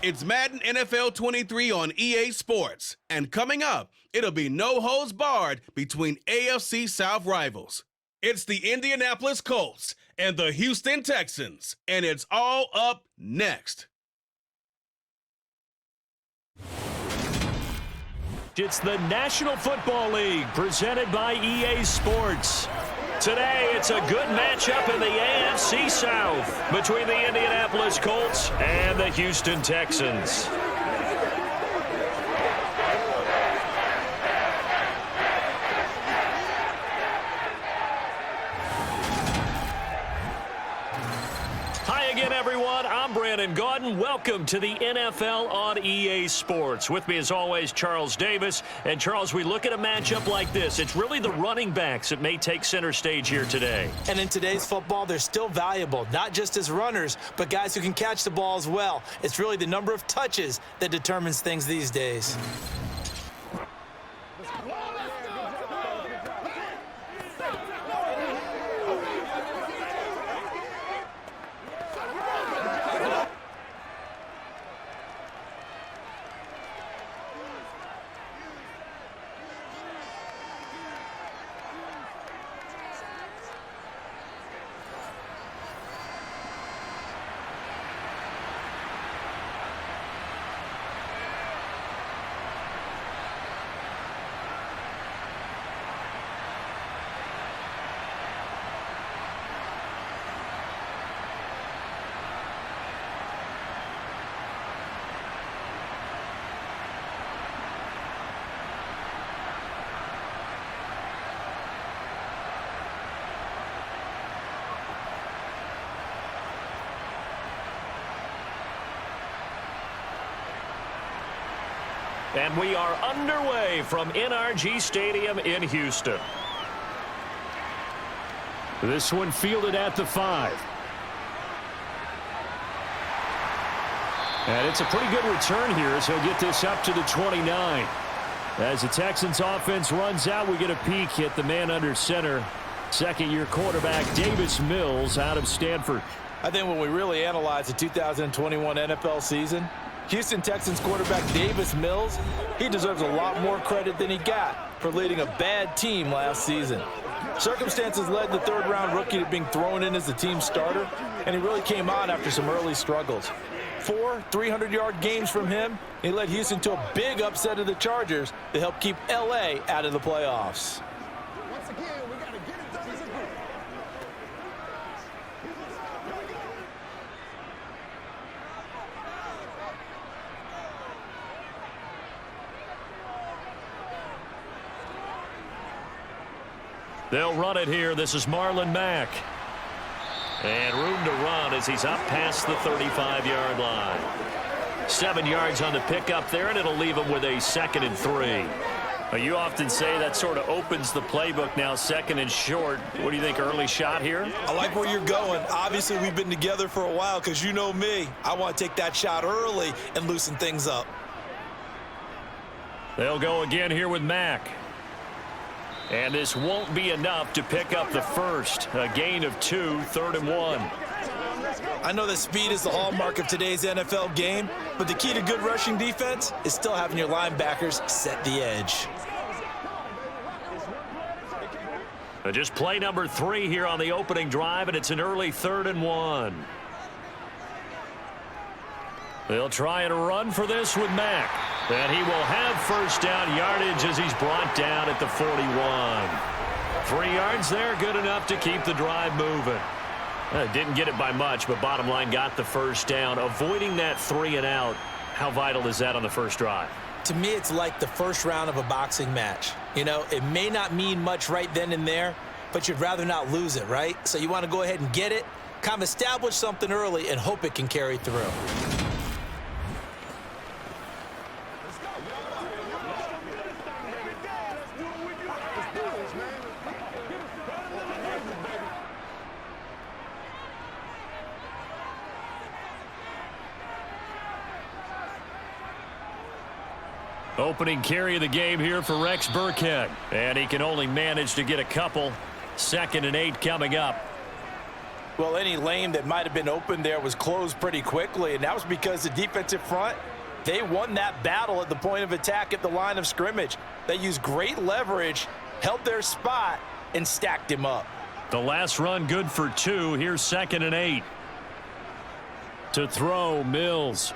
It's Madden NFL 23 on EA Sports. And coming up, it'll be no holds barred between AFC South rivals. It's the Indianapolis Colts and the Houston Texans. And it's all up next. It's the National Football League presented by EA Sports. Today, it's a good matchup in the AFC South between the Indianapolis Colts and the Houston Texans. Hi again, everyone. I'm Brandon Gaudin. Welcome to the NFL on EA Sports. With me, as always, Charles Davis. And, Charles, we look at a matchup like this. It's really the running backs that may take center stage here today. And in today's football, they're still valuable, not just as runners, but guys who can catch the ball as well. It's really the number of touches that determines things these days. And we are underway from NRG Stadium in Houston. This one fielded at the 5. And it's a pretty good return here as he'll get this up to the 29. As the Texans offense runs out, we get a peek at the man under center. Second-year quarterback Davis Mills out of Stanford. I think when we really analyze the 2021 NFL season, Houston Texans quarterback Davis Mills, he deserves a lot more credit than he got for leading a bad team last season. Circumstances led the third-round rookie to being thrown in as the team starter, and he really came on after some early struggles. 4 300-yard games from him, he led Houston to a big upset of the Chargers to help keep L.A. out of the playoffs. They'll run it here. This is Marlon Mack. And room to run as he's up past the 35-yard line. 7 yards on the pickup there, and it'll leave him with a 2nd and 3. You often say that sort of opens the playbook now, 2nd and short. What do you think, early shot here? I like where you're going. Obviously, we've been together for a while because you know me. I want to take that shot early and loosen things up. They'll go again here with Mack. And this won't be enough to pick up the first. A gain of 2, 3rd and 1. I know that speed is the hallmark of today's NFL game, but the key to good rushing defense is still having your linebackers set the edge. Just play number 3 here on the opening drive, and it's an early 3rd and 1. They'll try and run for this with Mack. And he will have first down yardage as he's brought down at the 41. 3 yards there, good enough to keep the drive moving. Didn't get it by much, but bottom line got the first down. Avoiding that 3 and out, how vital is that on the first drive? To me, it's like the first round of a boxing match. You know, it may not mean much right then and there, but you'd rather not lose it, right? So you want to go ahead and get it, kind of establish something early, and hope it can carry through. Opening carry of the game here for Rex Burkhead. And he can only manage to get a couple. 2nd and 8 coming up. Well, any lane that might have been open there was closed pretty quickly, and that was because the defensive front, they won that battle at the point of attack at the line of scrimmage. They used great leverage, held their spot, and stacked him up. The last run good for 2. Here's 2nd and 8. To throw, Mills.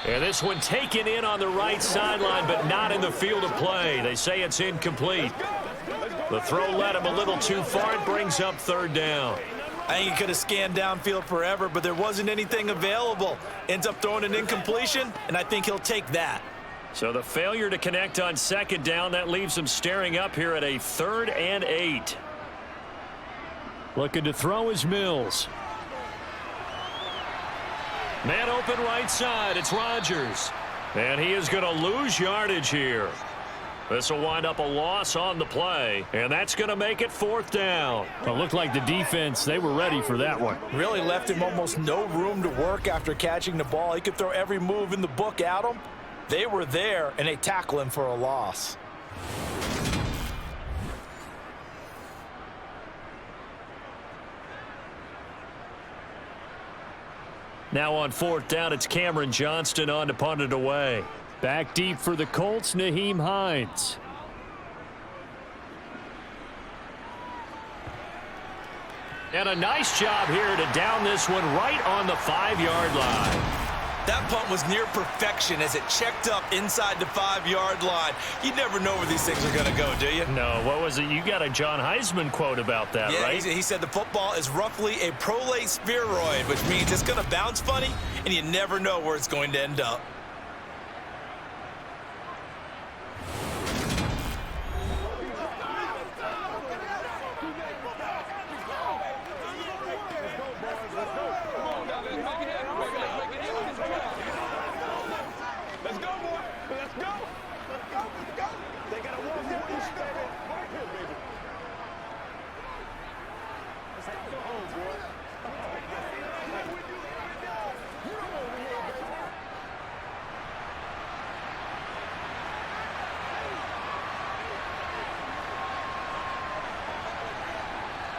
And this one taken in on the right sideline, but not in the field of play. They say it's incomplete. The throw led him a little too far. It brings up 3rd down. I think he could have scanned downfield forever, but there wasn't anything available. Ends up throwing an incompletion, and I think he'll take that. So the failure to connect on 2nd down, that leaves him staring up here at a 3rd and 8. Looking to throw is Mills. Man open right side. It's Rodgers. And he is going to lose yardage here. This will wind up a loss on the play, and that's going to make it 4th down. It looked like the defense, they were ready for that one. Really left him almost no room to work after catching the ball. He could throw every move in the book at him. They were there, and they tackle him for a loss. Now on 4th down, it's Cameron Johnston on to punt it away. Back deep for the Colts, Nyheim Hines. And a nice job here to down this one right on the 5-yard line. That punt was near perfection as it checked up inside the 5-yard line. You never know where these things are going to go, do you? No, what was it? You got a John Heisman quote about that, yeah, right? He said the football is roughly a prolate spheroid, which means it's going to bounce funny, and you never know where it's going to end up.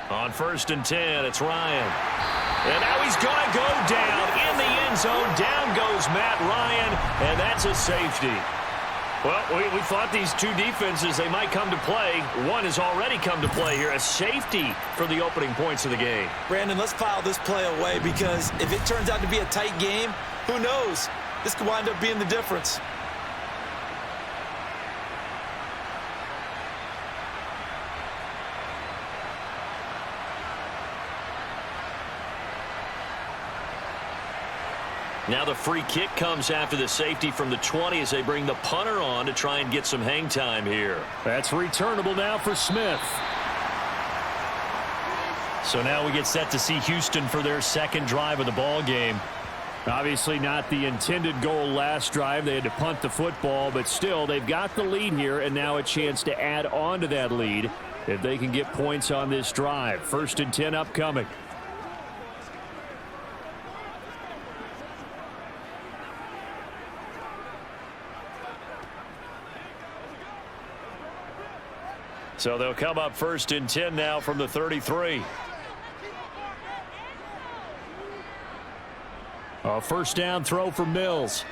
On 1st and 10, it's Ryan. And now he's going to go down in the end zone. Down goes Matt Ryan, and that's a safety. Well, we thought these two defenses, they might come to play. One has already come to play here, a safety for the opening points of the game. Brandon, let's file this play away because if it turns out to be a tight game, who knows? This could wind up being the difference. Now the free kick comes after the safety from the 20 as they bring the punter on to try and get some hang time here. That's returnable now for Smith. So now we get set to see Houston for their 2nd drive of the ball game. Obviously not the intended goal last drive. They had to punt the football, but still they've got the lead here and now a chance to add on to that lead if they can get points on this drive. 1st and 10 upcoming. So they'll come up 1st and 10 now from the 33. A 1st down throw for Mills.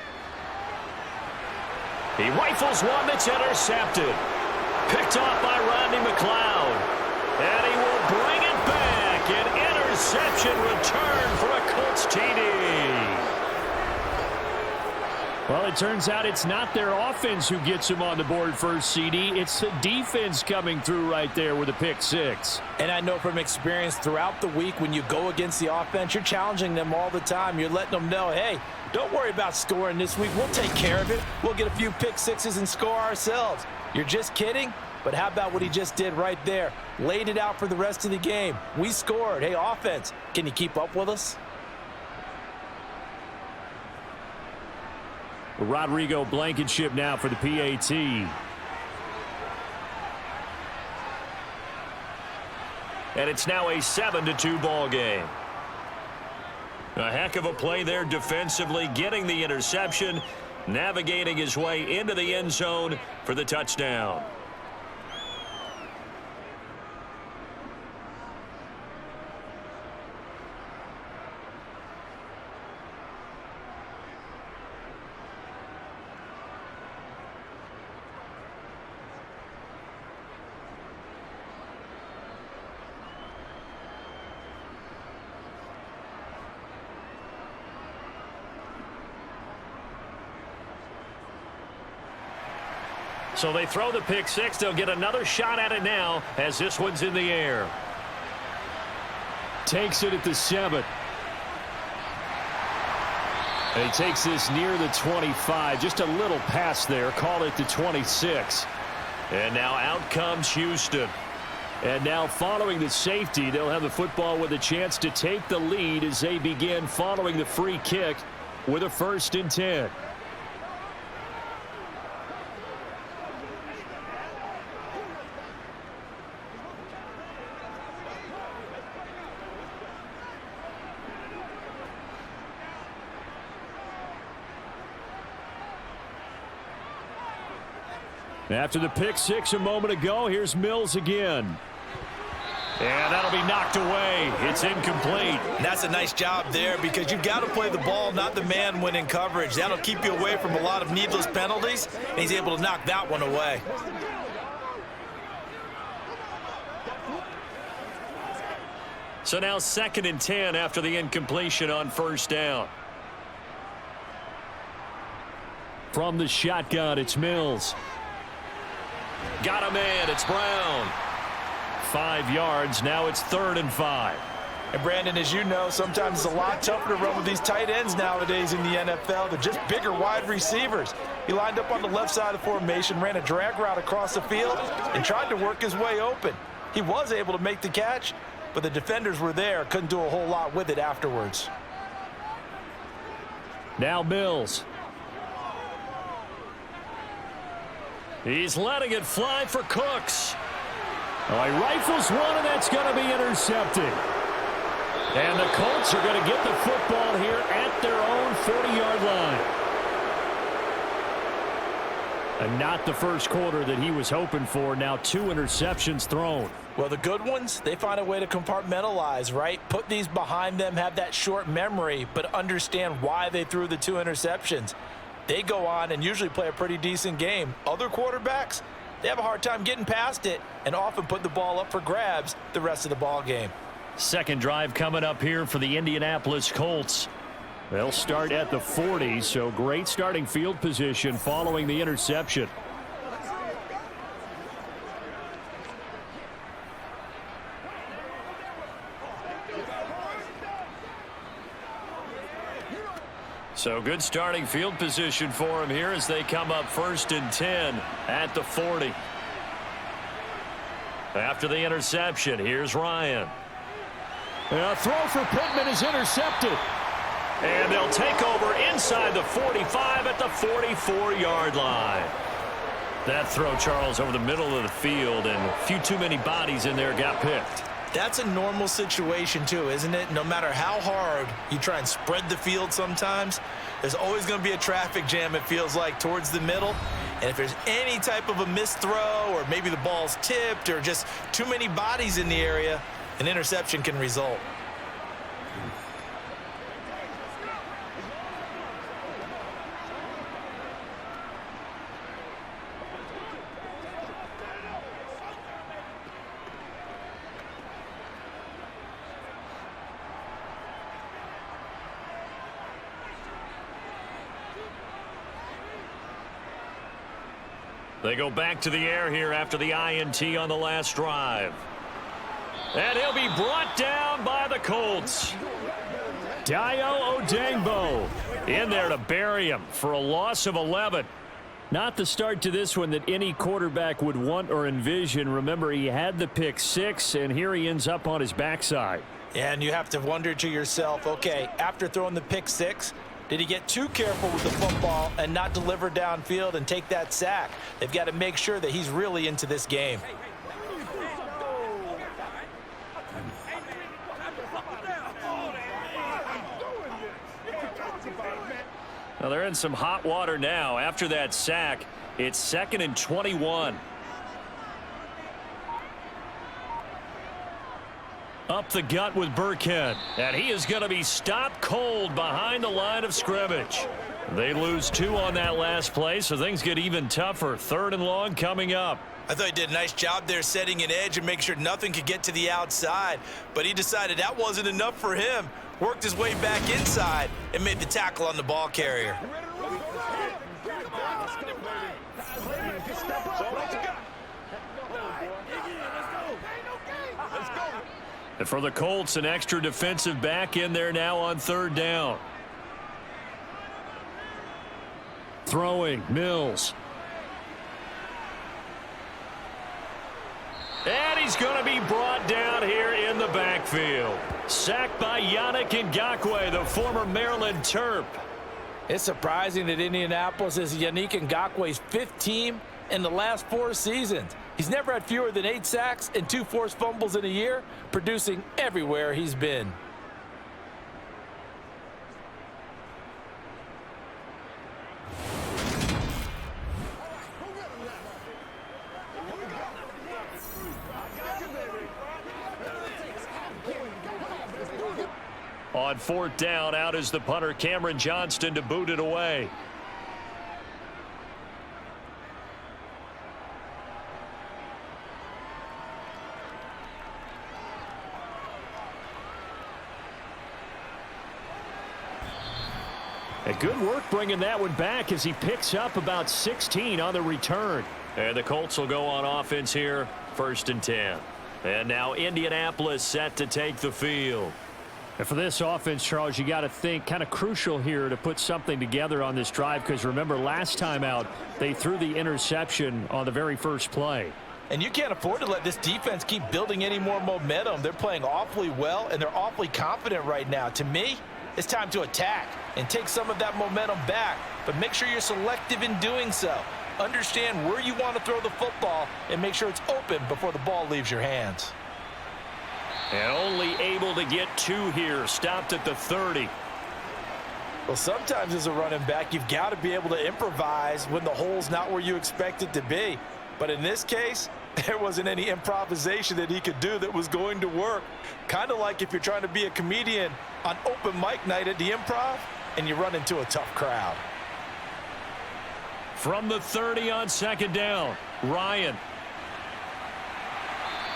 He rifles one that's intercepted. Picked off by Rodney McLeod. And he will bring it back. An interception return for a Colts TD. Well, it turns out it's not their offense who gets them on the board first, CD. It's the defense coming through right there with a pick 6. And I know from experience throughout the week when you go against the offense, you're challenging them all the time. You're letting them know, hey, don't worry about scoring this week. We'll take care of it. We'll get a few pick 6s and score ourselves. You're just kidding? But how about what he just did right there? Laid it out for the rest of the game. We scored. Hey, offense, can you keep up with us? Rodrigo Blankenship now for the PAT. And it's now a 7-2 ball game. A heck of a play there defensively, getting the interception, navigating his way into the end zone for the touchdown. So they throw the pick six. They'll get another shot at it now as this one's in the air. Takes it at the 7. And he takes this near the 25. Just a little pass there. Call it the 26. And now out comes Houston. And now following the safety, they'll have the football with a chance to take the lead as they begin following the free kick with a 1st and 10. After the pick six a moment ago, here's Mills again. And that'll be knocked away. It's incomplete. That's a nice job there because you've got to play the ball, not the man when in coverage. That'll keep you away from a lot of needless penalties, and he's able to knock that one away. So now 2nd and 10 after the incompletion on 1st down. From the shotgun, it's Mills. Got a man. It's Brown. 5 yards. Now it's 3rd and 5. And Brandon, as you know, sometimes it's a lot tougher to run with these tight ends nowadays in the NFL. They're just bigger wide receivers. He lined up on the left side of the formation, ran a drag route across the field, and tried to work his way open. He was able to make the catch, but the defenders were there. Couldn't do a whole lot with it afterwards. Now Mills. He's letting it fly for Cooks. Oh, he rifles one, and that's going to be intercepted. And the Colts are going to get the football here at their own 40-yard line. And not the first quarter that he was hoping for. Now 2 interceptions thrown. Well, the good ones, they find a way to compartmentalize, right? Put these behind them, have that short memory, but understand why they threw the 2 interceptions. They go on and usually play a pretty decent game. Other quarterbacks, they have a hard time getting past it and often put the ball up for grabs the rest of the ball game. Second drive coming up here for the Indianapolis Colts. They'll start at the 40, so great starting field position following the interception. So good starting field position for him here as they come up 1st and 10 at the 40. After the interception, here's Ryan. A throw for Pittman is intercepted. And they'll take over inside the 45 at the 44-yard line. That throw, Charles, over the middle of the field, and a few too many bodies in there got picked. That's a normal situation, too, isn't it? No matter how hard you try and spread the field sometimes, there's always going to be a traffic jam, it feels like, towards the middle. And if there's any type of a missed throw or maybe the ball's tipped or just too many bodies in the area, an interception can result. They go back to the air here after the INT on the last drive. And he'll be brought down by the Colts. Dayo Odeyingbo in there to bury him for a loss of 11. Not the start to this one that any quarterback would want or envision. Remember, he had the pick six, and here he ends up on his backside. And you have to wonder to yourself, okay, after throwing the pick six, did he get too careful with the football and not deliver downfield and take that sack? They've got to make sure that he's really into this game. Well, they're in some hot water now. After that sack, it's 2nd and 21. Up the gut with Burkhead. And he is going to be stopped cold behind the line of scrimmage. They lose 2 on that last play, so things get even tougher. 3rd and long coming up. I thought he did a nice job there setting an edge and make sure nothing could get to the outside. But he decided that wasn't enough for him. Worked his way back inside and made the tackle on the ball carrier. And for the Colts, an extra defensive back in there now on third down. Throwing, Mills. And he's going to be brought down here in the backfield. Sacked by Yannick Ngakoue, the former Maryland Terp. It's surprising that Indianapolis is Yannick Ngakoue's 5th team in the last 4 seasons. He's never had fewer than 8 sacks and 2 forced fumbles in a year, producing everywhere he's been. On 4th down, out is the punter, Cameron Johnston, to boot it away. And good work bringing that one back as he picks up about 16 on the return. And the Colts will go on offense here, 1st and 10. And now Indianapolis set to take the field. And for this offense, Charles, you got to think kind of crucial here to put something together on this drive, because remember last time out they threw the interception on the very first play. And you can't afford to let this defense keep building any more momentum. They're playing awfully well, and they're awfully confident right now. To me, it's time to attack and take some of that momentum back, but make sure you're selective in doing so. Understand where you want to throw the football and make sure it's open before the ball leaves your hands. And only able to get 2 here, stopped at the 30. Well, sometimes as a running back, you've got to be able to improvise when the hole's not where you expect it to be. But in this case, there wasn't any improvisation that he could do that was going to work. Kind of like if you're trying to be a comedian on open mic night at the Improv and you run into a tough crowd. From the 30 on 2nd down, Ryan.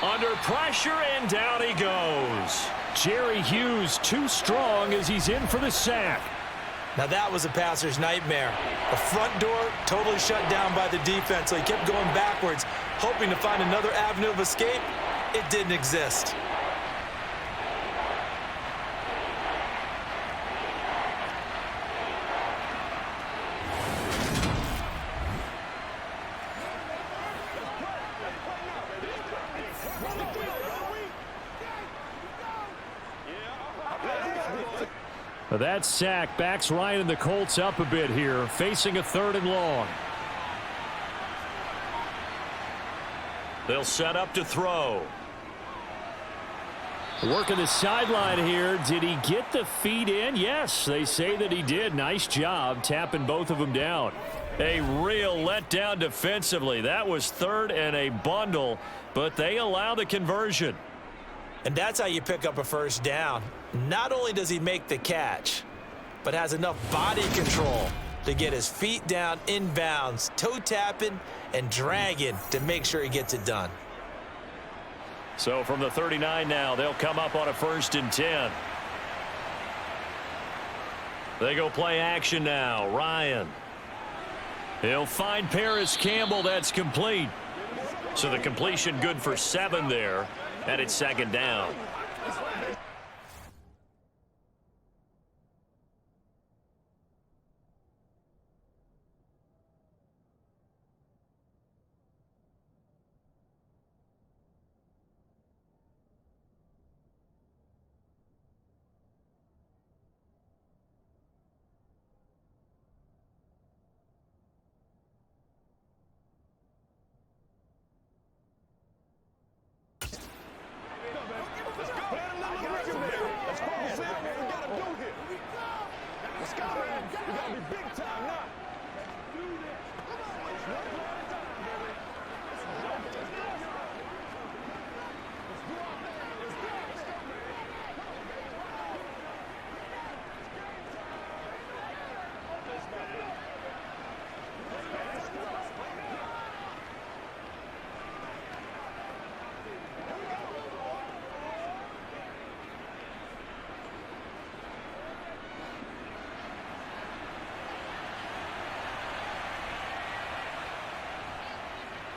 Under pressure, and down he goes. Jerry Hughes too strong as he's in for the sack. Now that was a passer's nightmare. The front door totally shut down by the defense, so he kept going backwards, hoping to find another avenue of escape. It didn't exist. That sack backs Ryan and the Colts up a bit here, facing a 3rd and long. They'll set up to throw. Working the sideline here. Did he get the feet in? Yes, they say that he did. Nice job tapping both of them down. A real letdown defensively. That was 3rd and a bundle, but they allow the conversion. And that's how you pick up a 1st down. Not only does he make the catch, but has enough body control to get his feet down inbounds, toe tapping and dragging to make sure he gets it done. So from the 39 now, they'll come up on a 1st and 10. They go play action now. Ryan. He'll find Paris Campbell. That's complete. So the completion good for 7 there. And it's 2nd down.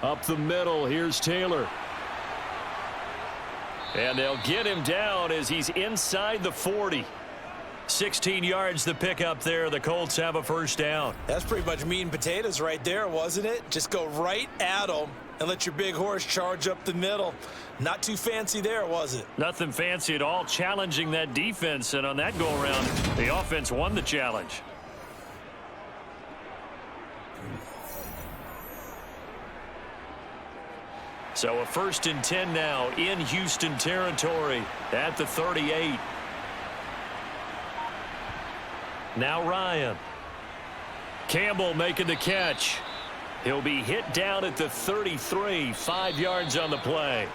Up the middle, here's Taylor. And they'll get him down as he's inside the 40. 16 yards the pickup there. The Colts have a first down. That's pretty much meat and potatoes right there, wasn't it? Just go right at them and let your big horse charge up the middle. Not too fancy there, was it? Nothing fancy at all, challenging that defense. And on that go-around, the offense won the challenge. So a 1st and 10 now in Houston territory at the 38. Now Ryan. Campbell making the catch. He'll be hit down at the 33, 5 yards on the play.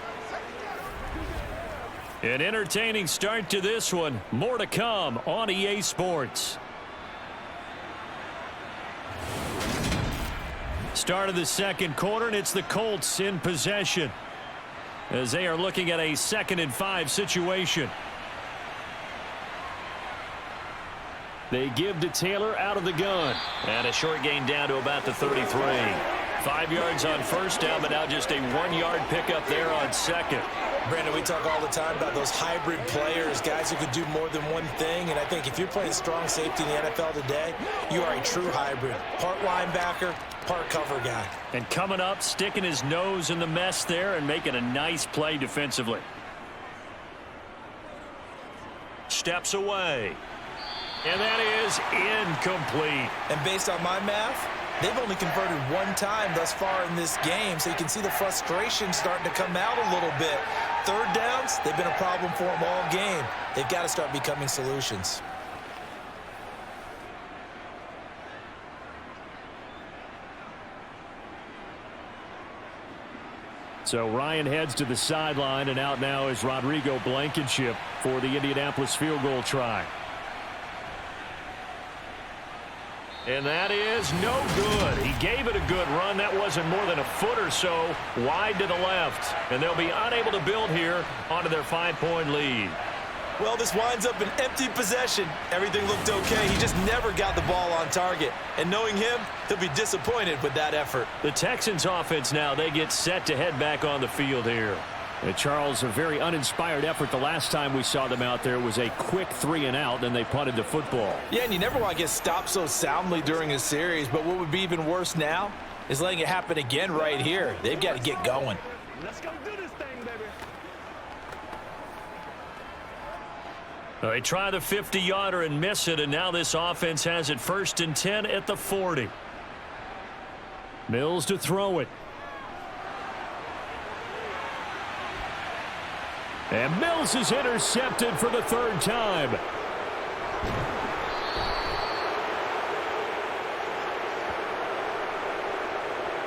An entertaining start to this one. More to come on EA Sports. Start of the second quarter, and it's the Colts in possession as they are looking at a 2nd and 5 situation. They give to Taylor out of the gun. And a short gain down to about the 33. 5 yards on first down, but now just a 1-yard pickup there on second. Brandon, we talk all the time about those hybrid players, guys who could do more than one thing. And I think if you're playing strong safety in the NFL today, you are a true hybrid. Part linebacker, part cover guy. And coming up, sticking his nose in the mess there and making a nice play defensively. Steps away. And that is incomplete. And based on my math, they've only converted one time thus far in this game, so you can see the frustration starting to come out a little bit. Third downs, they've been a problem for them all game. They've got to start becoming solutions. So Ryan heads to the sideline, and out now is Rodrigo Blankenship for the Indianapolis field goal try. And that is no good. He gave it a good run. That wasn't more than a foot or so wide to the left. And they'll be unable to build here onto their 5-point lead. Well, this winds up an empty possession. Everything looked okay. He just never got the ball on target. And knowing him, he'll be disappointed with that effort. The Texans offense now, they get set to head back on the field here. Charles, a very uninspired effort. The last time we saw them out there was a quick 3-and-out, then they punted the football. Yeah, and you never want to get stopped so soundly during a series, but what would be even worse now is letting it happen again right here. They've got to get going. Let's go do this thing, baby. They try the 50-yarder and miss it, and now this offense has it 1st and 10 at the 40. Mills to throw it. And Mills is intercepted for the 3rd time.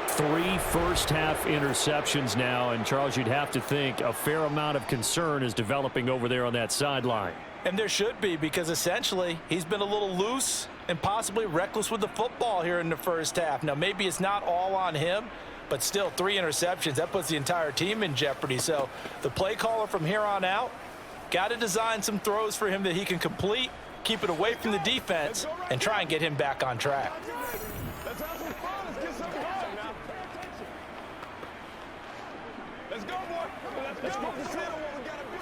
Three first-half interceptions now, and Charles, you'd have to think a fair amount of concern is developing over there on that sideline. And there should be, because essentially he's been a little loose and possibly reckless with the football here in the first half. Now, maybe it's not all on him, but still 3 interceptions. That puts the entire team in jeopardy. So the play caller from here on out got to design some throws for him that he can complete, keep it away from the defense, and try and get him back on track. Let's have some fun. Let's get some fun. Let's go, boy. Let's go. What we gotta do.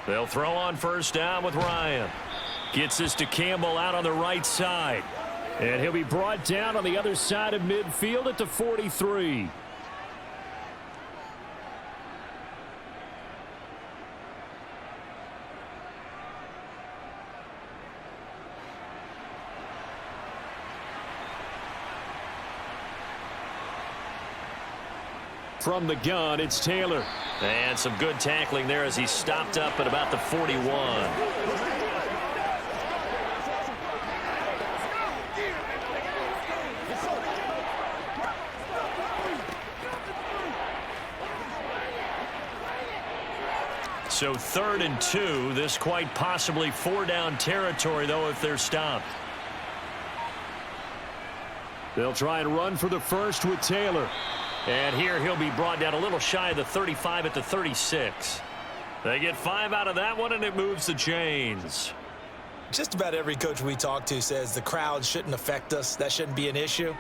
They'll throw on first down with Ryan. Gets this to Campbell out on the right side. And he'll be brought down on the other side of midfield at the 43. From the gun, it's Taylor. And some good tackling there as he stopped up at about the 41. So 3rd and 2. This quite possibly 4-down territory, though, if they're stopped. They'll try and run for the first with Taylor. And here he'll be brought down a little shy of the 35 at the 36. They get 5 out of that one, and it moves the chains. Just about every coach we talk to says the crowd shouldn't affect us. That shouldn't be an issue.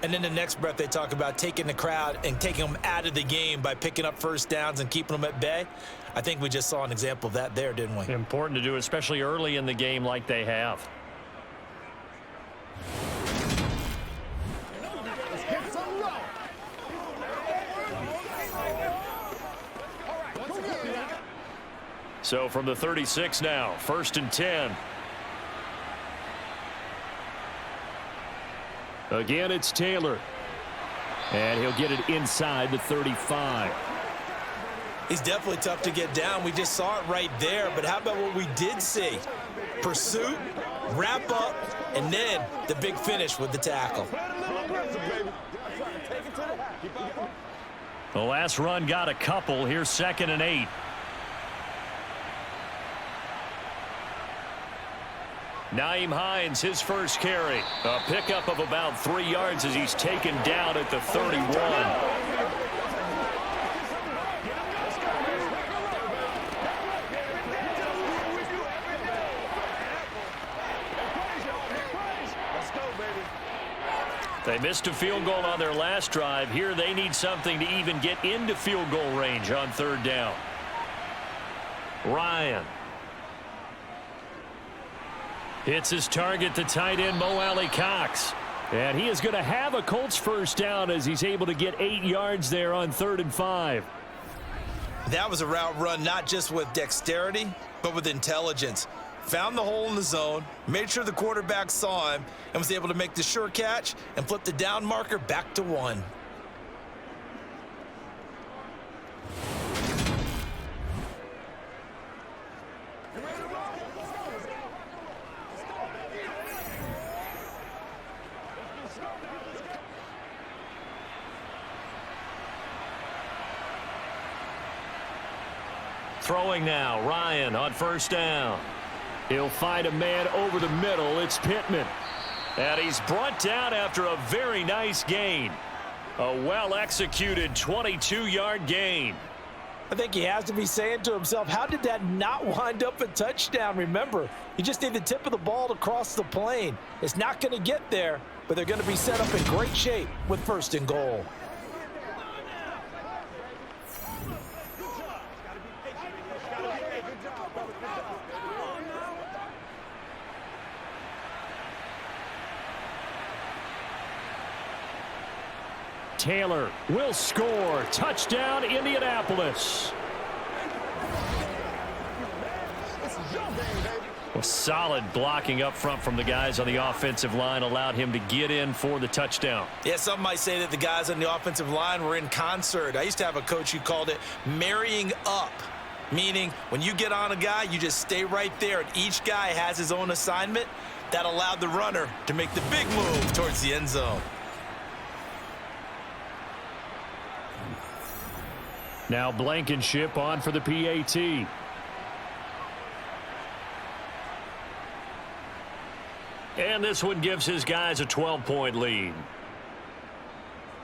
And then the next breath they talk about taking the crowd and taking them out of the game by picking up first downs and keeping them at bay. I think we just saw an example of that there, didn't we? Important to do, especially early in the game like they have. So from the 36 now, 1st and 10. Again, it's Taylor. And he'll get it inside the 35. He's definitely tough to get down. We just saw it right there. But how about what we did see? Pursuit, wrap up, and then the big finish with the tackle. The last run got a couple. Here's 2nd and 8. Nyheim Hines, his first carry. A pickup of about 3 yards as he's taken down at the 31. They missed a field goal on their last drive. Here they need something to even get into field goal range on 3rd down. Ryan. Hits his target, the tight end, Mo Alley-Cox. And he is going to have a Colts first down as he's able to get 8 yards there on 3rd and 5. That was a route run not just with dexterity, but with intelligence. Found the hole in the zone, made sure the quarterback saw him, and was able to make the sure catch and flip the down marker back to 1. Throwing now, Ryan on 1st down. He'll find a man over the middle. It's Pittman. And he's brought down after a very nice gain. A well-executed 22-yard gain. I think he has to be saying to himself, how did that not wind up a touchdown? Remember, you just need the tip of the ball to cross the plane. It's not going to get there, but they're going to be set up in great shape with 1st and goal. Taylor will score. Touchdown, Indianapolis. Well, solid blocking up front from the guys on the offensive line allowed him to get in for the touchdown. Yeah, some might say that the guys on the offensive line were in concert. I used to have a coach who called it marrying up, meaning when you get on a guy, you just stay right there, and each guy has his own assignment. That allowed the runner to make the big move towards the end zone. Now Blankenship on for the PAT. And this one gives his guys a 12-point lead.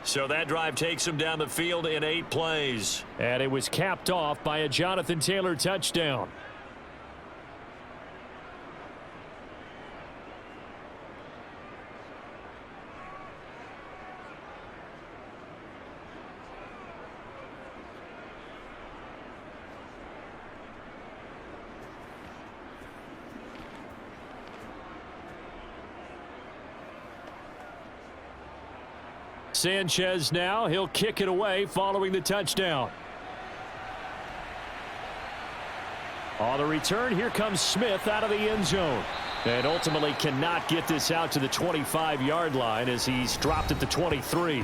So that drive takes him down the field in 8 plays. And it was capped off by a Jonathan Taylor touchdown. Sanchez now, he'll kick it away following the touchdown. On the return, here comes Smith out of the end zone. And ultimately cannot get this out to the 25-yard line as he's dropped at the 23.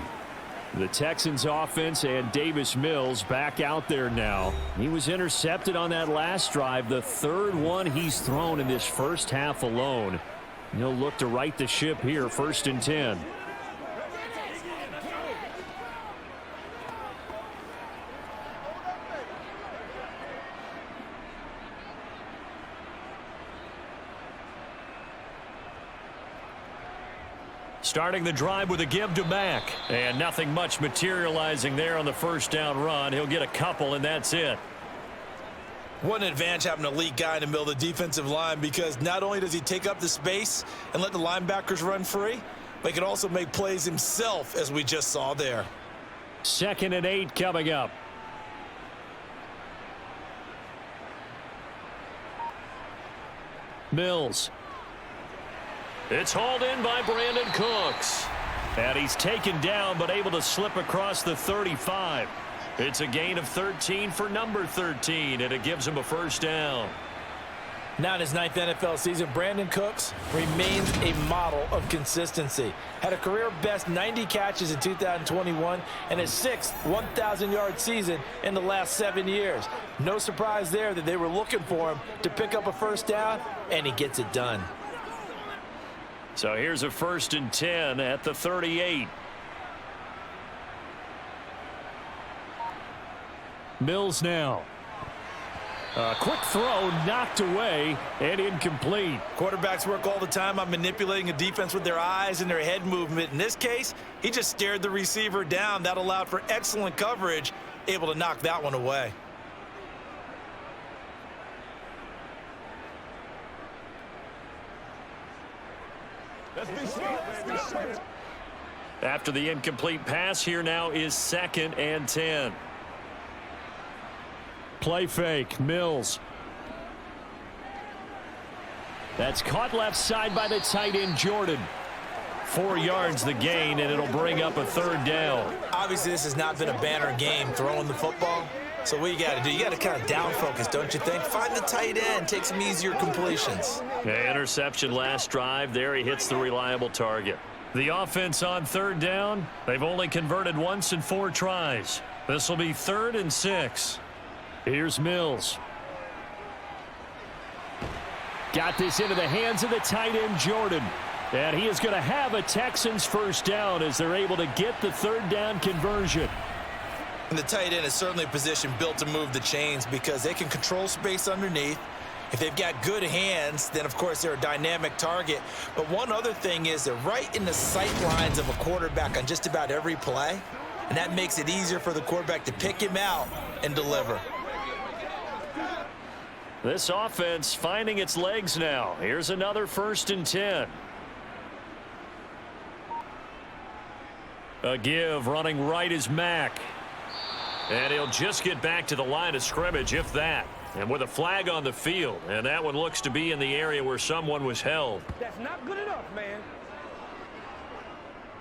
The Texans offense and Davis Mills back out there now. He was intercepted on that last drive, the 3rd one he's thrown in this first half alone. He'll look to right the ship here, 1st and 10. Starting the drive with a give to Mack. And nothing much materializing there on the 1st down run. He'll get a couple, and that's it. What an advantage having an elite guy in the middle of the defensive line, because not only does he take up the space and let the linebackers run free, but he can also make plays himself, as we just saw there. 2nd and 8 coming up. Mills. It's hauled in by Brandon Cooks. And he's taken down, but able to slip across the 35. It's a gain of 13 for number 13, and it gives him a first down. Now in his 9th NFL season, Brandon Cooks remains a model of consistency. Had a career-best 90 catches in 2021 and his 6th 1,000-yard season in the last 7 years. No surprise there that they were looking for him to pick up a first down, and he gets it done. So here's a 1st and 10 at the 38. Mills now. A quick throw knocked away and incomplete. Quarterbacks work all the time on manipulating a defense with their eyes and their head movement. In this case, he just stared the receiver down. That allowed for excellent coverage, able to knock that one away. After the incomplete pass, here now is 2nd and 10. Play fake, Mills. That's caught left side by the tight end, Jordan. 4 yards the gain, and it'll bring up a 3rd down. Obviously, this has not been a banner game throwing the football. So what you got to do, you got to kind of down focus, don't you think? Find the tight end, take some easier completions. Interception last drive. There he hits the reliable target. The offense on 3rd down. They've only converted once in 4 tries. This will be 3rd and 6. Here's Mills. Got this into the hands of the tight end, Jordan. And he is going to have a Texans first down as they're able to get the 3rd down conversion. And the tight end is certainly a position built to move the chains because they can control space underneath. If they've got good hands, then, of course, they're a dynamic target. But one other thing is they're right in the sight lines of a quarterback on just about every play, and that makes it easier for the quarterback to pick him out and deliver. This offense finding its legs now. Here's another 1st and 10. A give running right is Mack. And he'll just get back to the line of scrimmage, if that. And with a flag on the field. And that one looks to be in the area where someone was held. That's not good enough, man.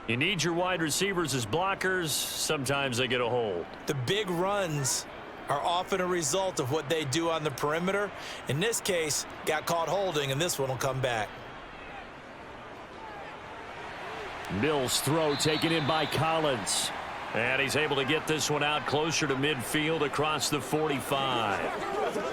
You need your wide receivers as blockers. Sometimes they get a hold. The big runs are often a result of what they do on the perimeter. In this case, got caught holding, and this one will come back. Mills' throw taken in by Collins. And he's able to get this one out closer to midfield across the 45.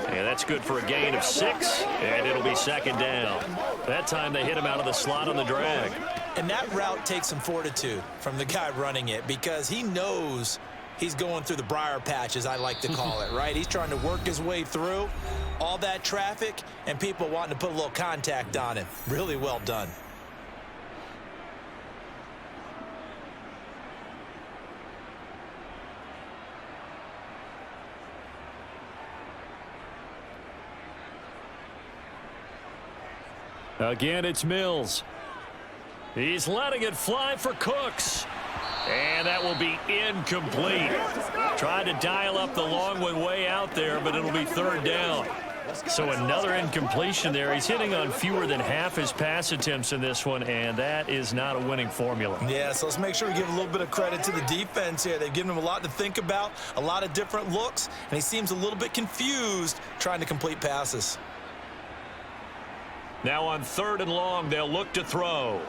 And that's good for a gain of 6, and it'll be 2nd down. That time they hit him out of the slot on the drag. And that route takes some fortitude from the guy running it because he knows he's going through the briar patch, as I like to call it, right? He's trying to work his way through all that traffic and people wanting to put a little contact on him. Really well done. Again, it's Mills. He's letting it fly for Cooks. And that will be incomplete. Tried to dial up the long one way out there, but it'll be 3rd down. So another incompletion there. He's hitting on fewer than half his pass attempts in this one, and that is not a winning formula. Yeah, so let's make sure we give a little bit of credit to the defense here. They've given him a lot to think about, a lot of different looks, and he seems a little bit confused trying to complete passes. Now on 3rd and long, they'll look to throw.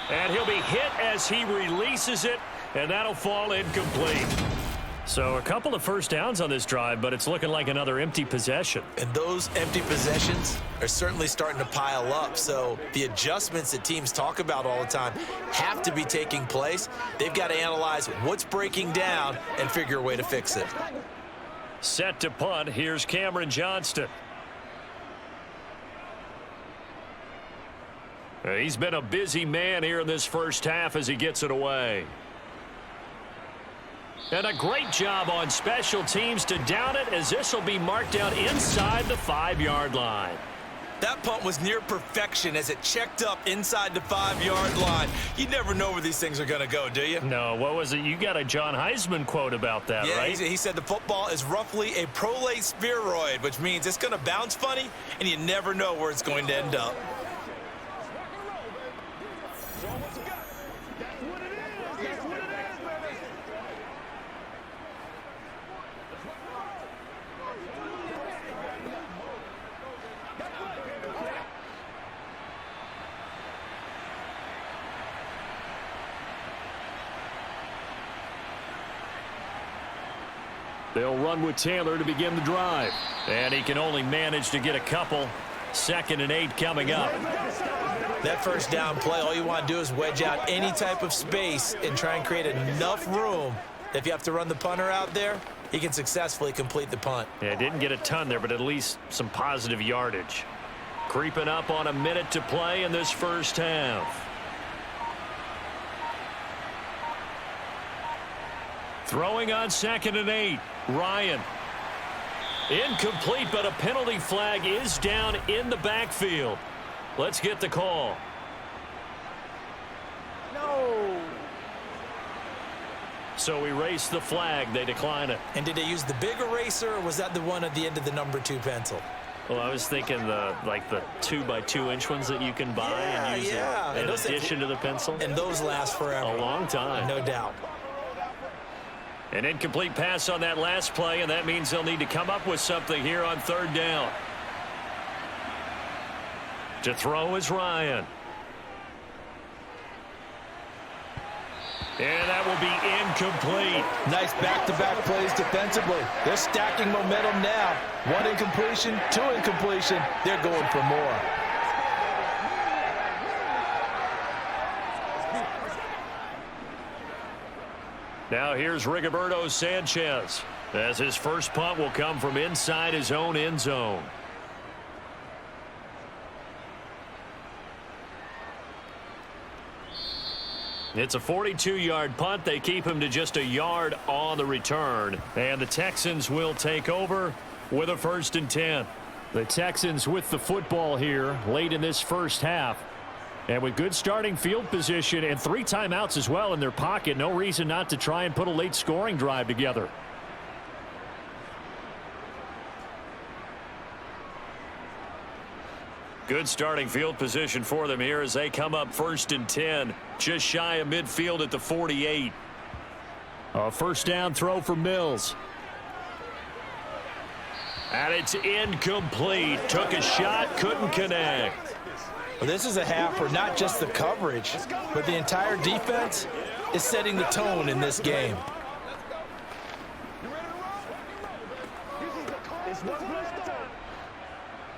And he'll be hit as he releases it, and that'll fall incomplete. So a couple of first downs on this drive, but it's looking like another empty possession. And those empty possessions are certainly starting to pile up. So the adjustments that teams talk about all the time have to be taking place. They've got to analyze what's breaking down and figure a way to fix it. Set to punt. Here's Cameron Johnston. He's been a busy man here in this first half as he gets it away. And a great job on special teams to down it, as this will be marked down inside the 5-yard line. That punt was near perfection as it checked up inside the 5-yard line. You never know where these things are going to go, do you? No, what was it? You got a John Heisman quote about that, right? Yeah, he said the football is roughly a prolate spheroid, which means it's going to bounce funny, and you never know where it's going to end up. They'll run with Taylor to begin the drive. And he can only manage to get a couple. 2nd and 8 coming up. That first down play, all you want to do is wedge out any type of space and try and create enough room that if you have to run the punter out there, he can successfully complete the punt. Yeah, didn't get a ton there, but at least some positive yardage. Creeping up on a minute to play in this first half. Throwing on 2nd and 8. Ryan. Incomplete, but a penalty flag is down in the backfield. Let's get the call. No. So erase the flag. They decline it. And did they use the big eraser, or was that the one at the end of the number 2 pencil? Well, I was thinking the 2x2-inch ones that you can buy and use in addition to the pencil. And those last forever. A long time. No doubt. An incomplete pass on that last play, and that means they'll need to come up with something here on 3rd down. To throw is Ryan. And that will be incomplete. Nice back-to-back plays defensively. They're stacking momentum now. 1 incompletion, 2 incompletion. They're going for more. Now here's Rigoberto Sanchez, as his first punt will come from inside his own end zone. It's a 42-yard punt. They keep him to just a yard on the return. And the Texans will take over with a 1st and 10. The Texans with the football here late in this first half. And with good starting field position and 3 timeouts as well in their pocket, no reason not to try and put a late scoring drive together. Good starting field position for them here as they come up 1st and 10, just shy of midfield at the 48. A 1st down throw for Mills. And it's incomplete. Took a shot, couldn't connect. Well, this is a half where not just the coverage, but the entire defense is setting the tone in this game.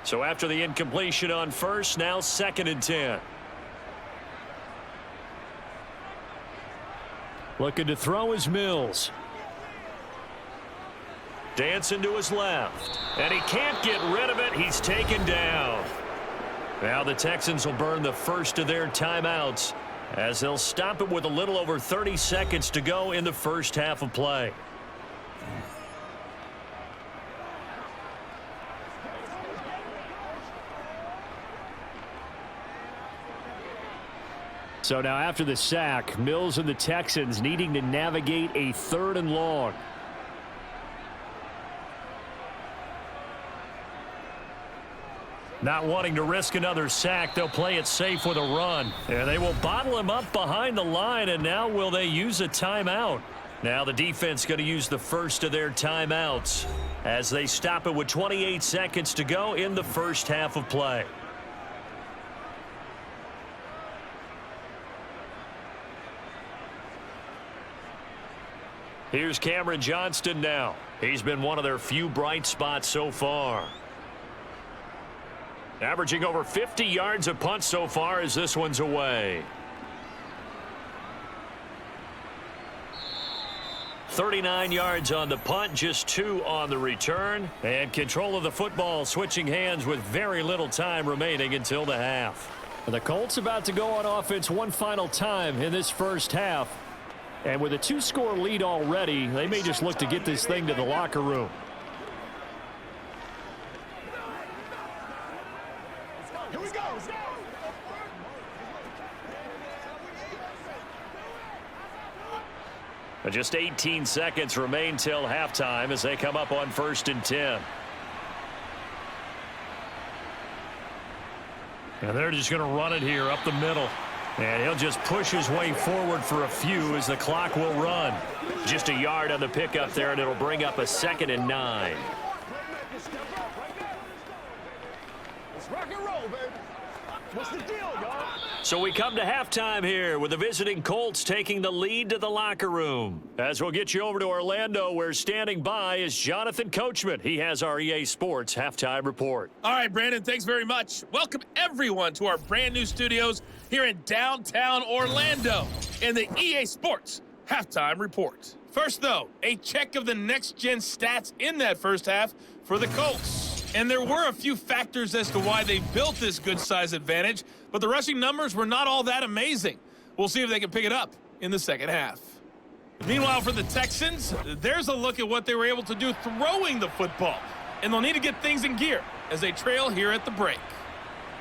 So after the incompletion on 1st, now 2nd and 10. Looking to throw is Mills. Dancing to his left. And he can't get rid of it. He's taken down. Now the Texans will burn the first of their timeouts as they'll stop it with a little over 30 seconds to go in the first half of play. So now after the sack, Mills and the Texans needing to navigate a 3rd and long. Not wanting to risk another sack, they'll play it safe with a run. And they will bottle him up behind the line, and now will they use a timeout? Now the defense going to use the first of their timeouts as they stop it with 28 seconds to go in the first half of play. Here's Cameron Johnston now. He's been one of their few bright spots so far. Averaging over 50 yards a punt so far as this one's away. 39 yards on the punt, just 2 on the return. And control of the football switching hands with very little time remaining until the half. The Colts about to go on offense one final time in this first half. And with a 2-score lead already, they may just look to get this thing to the locker room. Here we go. Just 18 seconds remain till halftime as they come up on 1st and 10. And they're just going to run it here up the middle. And he'll just push his way forward for a few as the clock will run. Just a yard on the pickup there, and it'll bring up a 2nd and 9. Let's rock and roll, baby. What's the deal, y'all? So we come to halftime here with the visiting Colts taking the lead to the locker room. As we'll get you over to Orlando, where standing by is Jonathan Coachman. He has our EA Sports halftime report. All right, Brandon, thanks very much. Welcome everyone to our brand new studios here in downtown Orlando in the EA Sports halftime report. First, though, a check of the next-gen stats in that first half for the Colts. And there were a few factors as to why they built this good size advantage, but the rushing numbers were not all that amazing. We'll see if they can pick it up in the second half. Meanwhile, for the Texans, there's a look at what they were able to do throwing the football, and they'll need to get things in gear as they trail here at the break.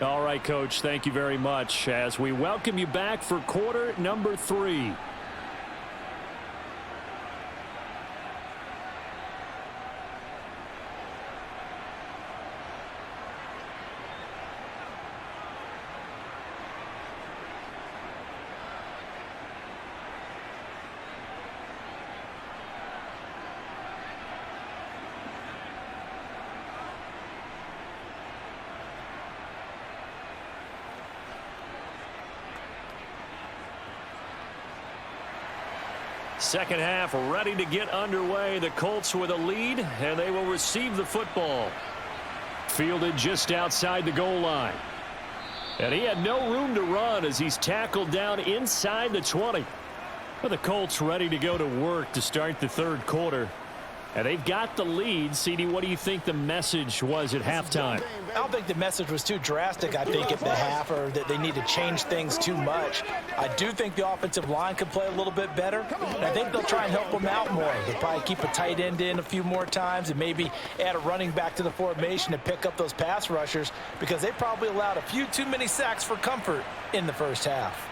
All right, Coach, thank you very much as we welcome you back for quarter number 3. Second half ready to get underway. The Colts with a lead, and they will receive the football. Fielded just outside the goal line. And he had no room to run as he's tackled down inside the 20. Well, the Colts ready to go to work to start the third quarter. And they've got the lead. CD, what do you think the message was at halftime? I don't think the message was too drastic, I think, at the half, or that they need to change things too much. I do think the offensive line could play a little bit better, and I think they'll try and help them out more. They'll probably keep a tight end in a few more times and maybe add a running back to the formation to pick up those pass rushers, because they probably allowed a few too many sacks for comfort in the first half.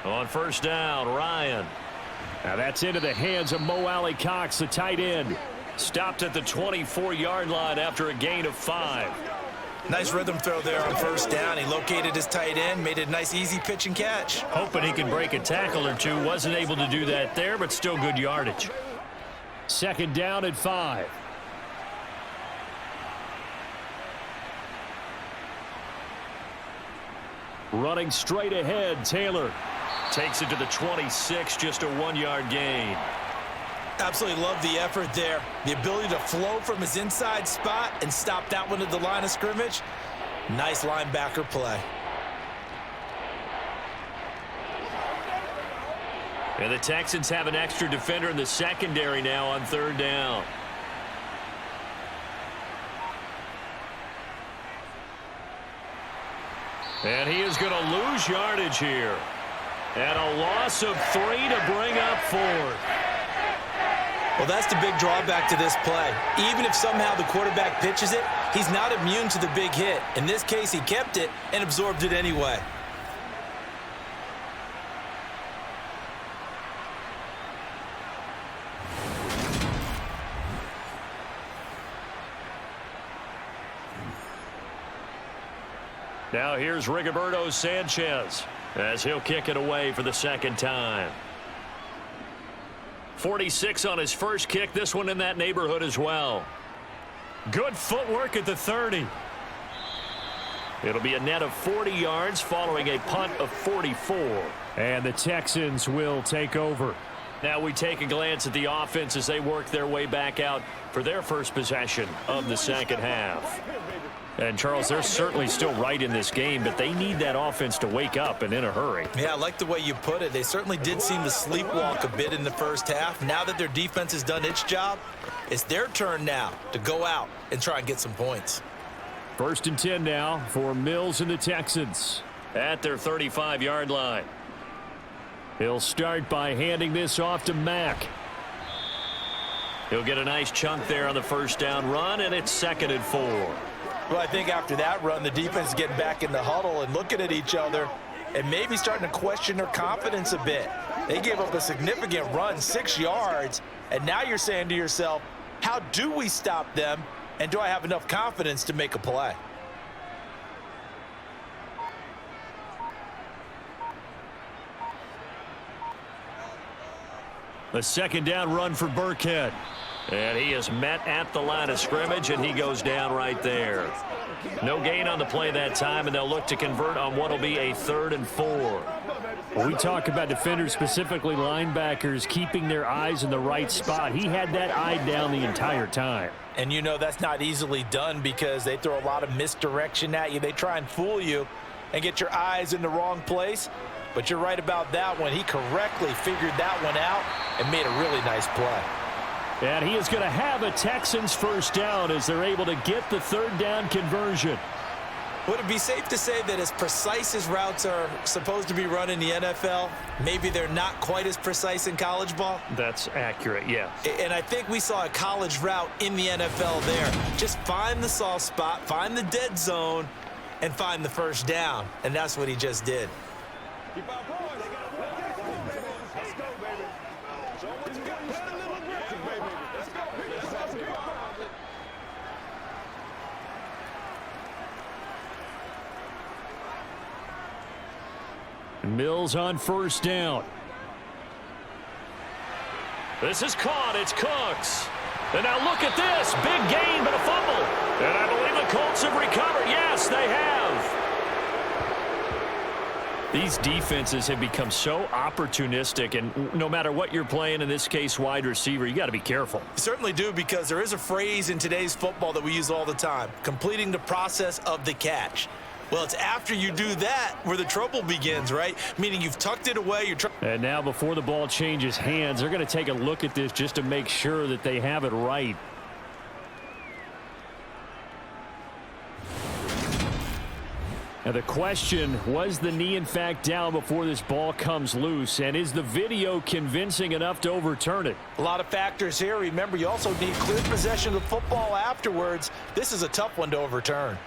On first down, Ryan. Now that's into the hands of Mo Alley-Cox, the tight end. Stopped at the 24-yard line after a gain of 5. Nice rhythm throw there on first down. He located his tight end, made it a nice, easy pitch and catch. Hoping he can break a tackle or two. Wasn't able to do that there, but still good yardage. Second down at 5. Running straight ahead, Taylor. Takes it to the 26, just a 1-yard gain. Absolutely love the effort there. The ability to flow from his inside spot and stop that one at the line of scrimmage. Nice linebacker play. And the Texans have an extra defender in the secondary now on third down. And he is going to lose yardage here. And a loss of 3 to bring up 4. Well, that's the big drawback to this play. Even if somehow the quarterback pitches it, he's not immune to the big hit. In this case, he kept it and absorbed it anyway. Now here's Rigoberto Sanchez as he'll kick it away for the second time. 46 on his first kick. This one in that neighborhood as well. Good footwork at the 30. It'll be a net of 40 yards following a punt of 44. And the Texans will take over. Now we take a glance at the offense as they work their way back out for their first possession of the second half. And, Charles, they're certainly still right in this game, but they need that offense to wake up and in a hurry. Yeah, I like the way you put it. They certainly did seem to sleepwalk a bit in the first half. Now that their defense has done its job, it's their turn now to go out and try and get some points. 1st and 10 now for Mills and the Texans at their 35-yard line. He'll start by handing this off to Mack. He'll get a nice chunk there on the first down run, and it's 2nd and 4. Well, I think after that run, the defense is getting back in the huddle and looking at each other and maybe starting to question their confidence a bit. They gave up a significant run, 6 yards, and now you're saying to yourself, how do we stop them, and do I have enough confidence to make a play? A 2nd down run for Burkhead. And he is met at the line of scrimmage, and he goes down right there. No gain on the play that time, and they'll look to convert on what will be a 3rd and 4. When we talk about defenders, specifically linebackers, keeping their eyes in the right spot. He had that eye down the entire time. And you know that's not easily done because they throw a lot of misdirection at you. They try and fool you and get your eyes in the wrong place. But you're right about that one. He correctly figured that one out and made a really nice play. And he is going to have a Texans first down as they're able to get the 3rd down conversion. Would it be safe to say that as precise as routes are supposed to be run in the NFL, maybe they're not quite as precise in college ball? That's accurate, yeah. And I think we saw a college route in the NFL there. Just find the soft spot, find the dead zone, and find the first down. And that's what he just did. Keep our poise. Let's go, baby. Show what you got. Play a little aggressive, baby. Let's go. Let's go. Mills on first down. This is caught. It's Cooks. And now look at this. Big gain, but a fumble. And I believe the Colts have recovered. Yes, they have. These defenses have become so opportunistic, and no matter what you're playing, in this case wide receiver, you got to be careful. You certainly do, because there is a phrase in today's football that we use all the time, completing the process of the catch. Well, it's after you do that where the trouble begins, right? Meaning you've tucked it away. And now before the ball changes hands, they're going to take a look at this just to make sure that they have it right. Now the question, was the knee in fact down before this ball comes loose, and is the video convincing enough to overturn it? A lot of factors here. Remember, you also need clear possession of the football afterwards. This is a tough one to overturn.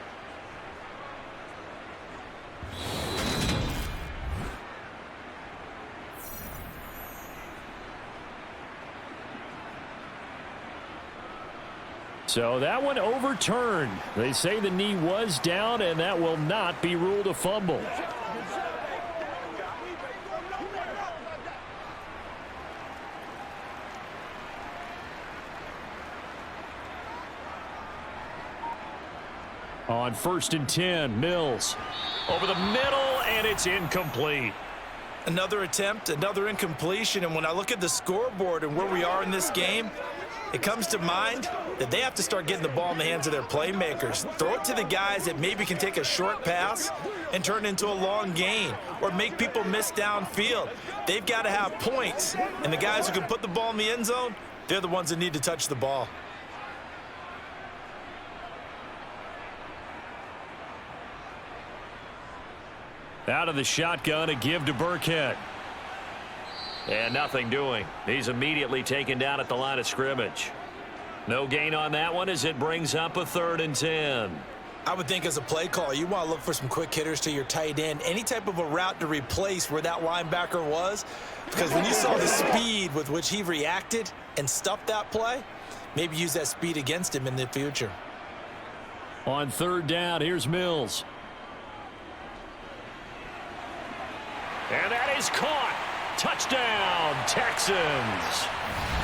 So that one overturned. They say the knee was down, and that will not be ruled a fumble. On 1st and 10, Mills. Over the middle, and it's incomplete. Another attempt, another incompletion, and when I look at the scoreboard and where we are in this game, it comes to mind that they have to start getting the ball in the hands of their playmakers. Throw it to the guys that maybe can take a short pass and turn it into a long gain or make people miss downfield. They've got to have points, and the guys who can put the ball in the end zone, they're the ones that need to touch the ball. Out of the shotgun, a give to Burkhead. And nothing doing. He's immediately taken down at the line of scrimmage. No gain on that one as it brings up a 3rd and 10. I would think as a play caller, you want to look for some quick hitters to your tight end. Any type of a route to replace where that linebacker was. Because when you saw the speed with which he reacted and stuffed that play, maybe use that speed against him in the future. On 3rd down, here's Mills. And that is caught. Touchdown, Texans.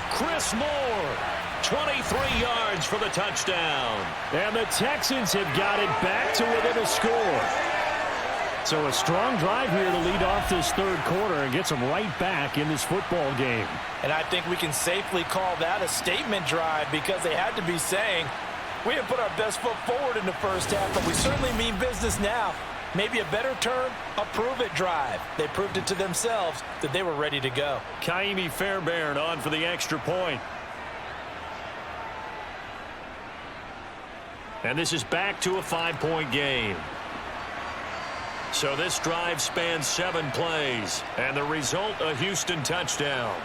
Chris Moore, 23 yards for the touchdown. And the Texans have got it back to within a score. So a strong drive here to lead off this 3rd quarter and gets them right back in this football game. And I think we can safely call that a statement drive because they had to be saying, we didn't put our best foot forward in the first half, but we certainly mean business now. Maybe a better term, a prove-it drive. They proved it to themselves that they were ready to go. Kaimi Fairbairn on for the extra point. And this is back to a 5-point game. So this drive spans 7 plays, and the result, a Houston touchdown.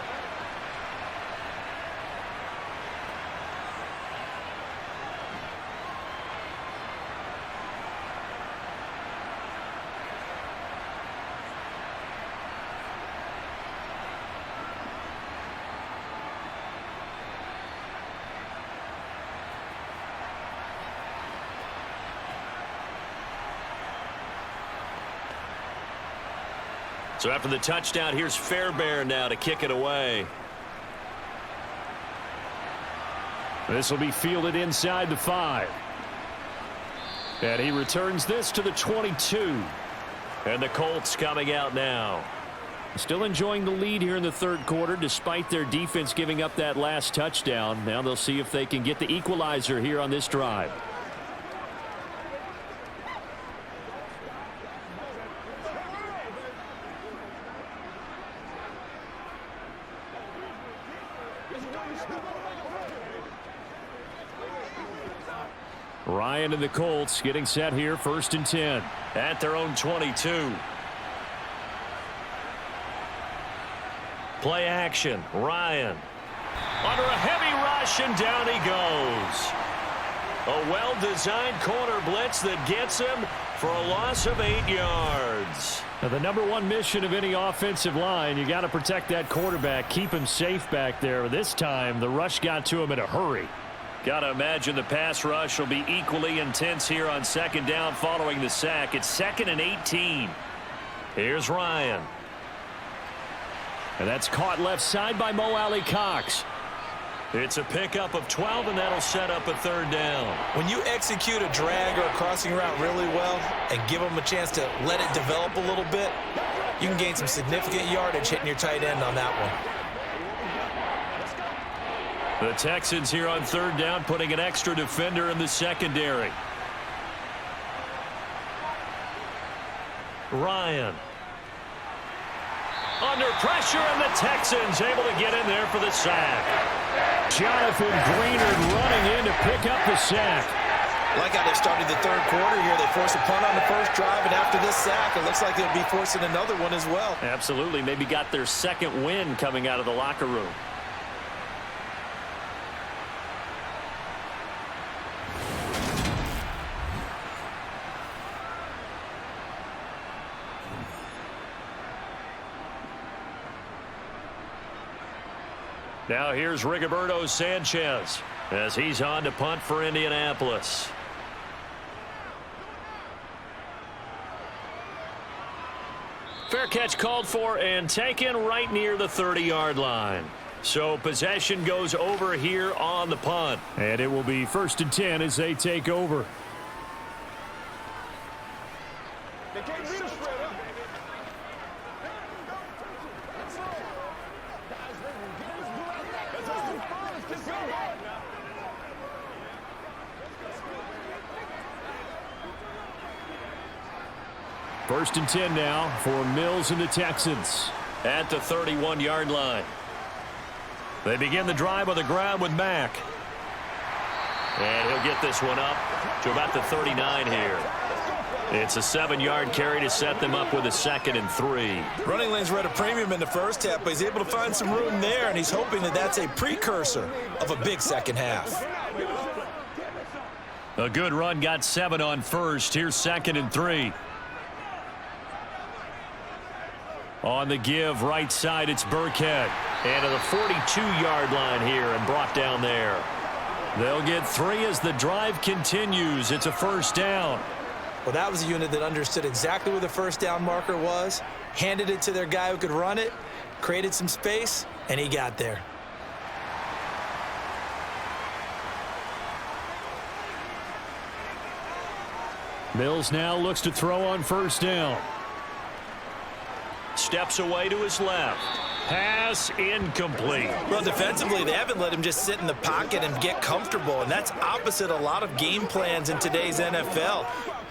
So after the touchdown, here's Fairbairn now to kick it away. This will be fielded inside the 5. And he returns this to the 22. And the Colts coming out now. Still enjoying the lead here in the third quarter despite their defense giving up that last touchdown. Now they'll see if they can get the equalizer here on this drive. Ryan and the Colts getting set here, 1st and 10. At their own 22. Play action. Ryan. Under a heavy rush, and down he goes. A well-designed corner blitz that gets him for a loss of 8 yards. Now, the number one mission of any offensive line, you got to protect that quarterback, keep him safe back there. This time, the rush got to him in a hurry. Got to imagine the pass rush will be equally intense here on 2nd down following the sack. It's 2nd and 18. Here's Ryan. And that's caught left side by Mo Alley Cox. It's a pickup of 12, and that'll set up a 3rd down. When you execute a drag or a crossing route really well and give them a chance to let it develop a little bit, you can gain some significant yardage hitting your tight end on that one. The Texans here on 3rd down, putting an extra defender in the secondary. Ryan. Under pressure, and the Texans able to get in there for the sack. Jonathan Greenard running in to pick up the sack. Like how they started the third quarter here. They forced a punt on the first drive, and after this sack, it looks like they'll be forcing another one as well. Absolutely. Maybe got their 2nd win coming out of the locker room. Now here's Rigoberto Sanchez as he's on to punt for Indianapolis. Fair catch called for and taken right near the 30-yard line. So possession goes over here on the punt. And it will be 1st and 10 as they take over. They can't beat us straight up. First and 10 now for Mills and the Texans. At the 31-yard line. They begin the drive on the ground with Mack. And he'll get this one up to about the 39 here. It's a 7-yard carry to set them up with a 2nd and 3. Running lanes were at a premium in the first half, but he's able to find some room there, and he's hoping that that's a precursor of a big second half. A good run, got 7 on first. Here's 2nd and 3. On the give, right side, it's Burkhead. And to the 42-yard line here and brought down there. They'll get 3 as the drive continues. It's a 1st down. Well, that was a unit that understood exactly where the 1st down marker was, handed it to their guy who could run it, created some space, and he got there. Mills now looks to throw on 1st down. Steps away to his left. Pass incomplete. Well, defensively, they haven't let him just sit in the pocket and get comfortable, and that's opposite a lot of game plans in today's NFL.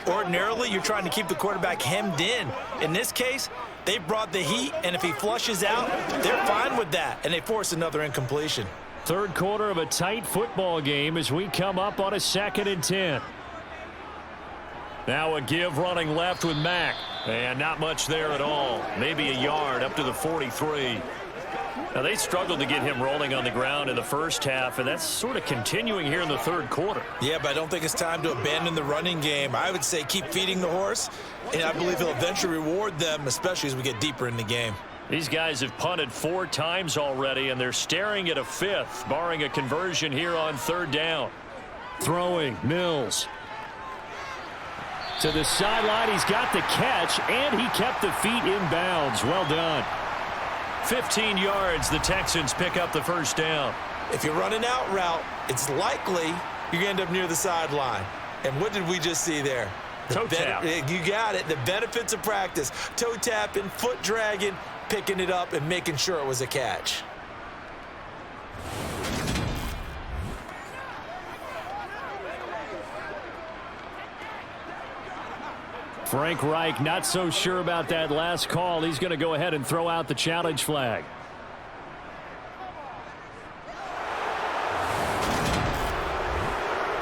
Ordinarily, you're trying to keep the quarterback hemmed in. In this case, they brought the heat, and if he flushes out, they're fine with that, and they force another incompletion. Third quarter of a tight football game as we come up on a 2nd and 10. Now a give running left with Mack. And not much there at all. Maybe a yard up to the 43. Now, they struggled to get him rolling on the ground in the first half, and that's sort of continuing here in the third quarter. Yeah, but I don't think it's time to abandon the running game. I would say keep feeding the horse, and I believe he'll eventually reward them, especially as we get deeper in the game. These guys have punted 4 times already, and they're staring at a 5th, barring a conversion here on third down. Throwing, Mills. To the sideline, he's got the catch, and he kept the feet in bounds. Well done. 15 yards, the Texans pick up the first down. If you're running out route, it's likely you're going to end up near the sideline. And what did we just see there? Toe tap. You got it. The benefits of practice. Toe tapping, foot dragging, picking it up, and making sure it was a catch. Frank Reich not so sure about that last call. He's going to go ahead and throw out the challenge flag.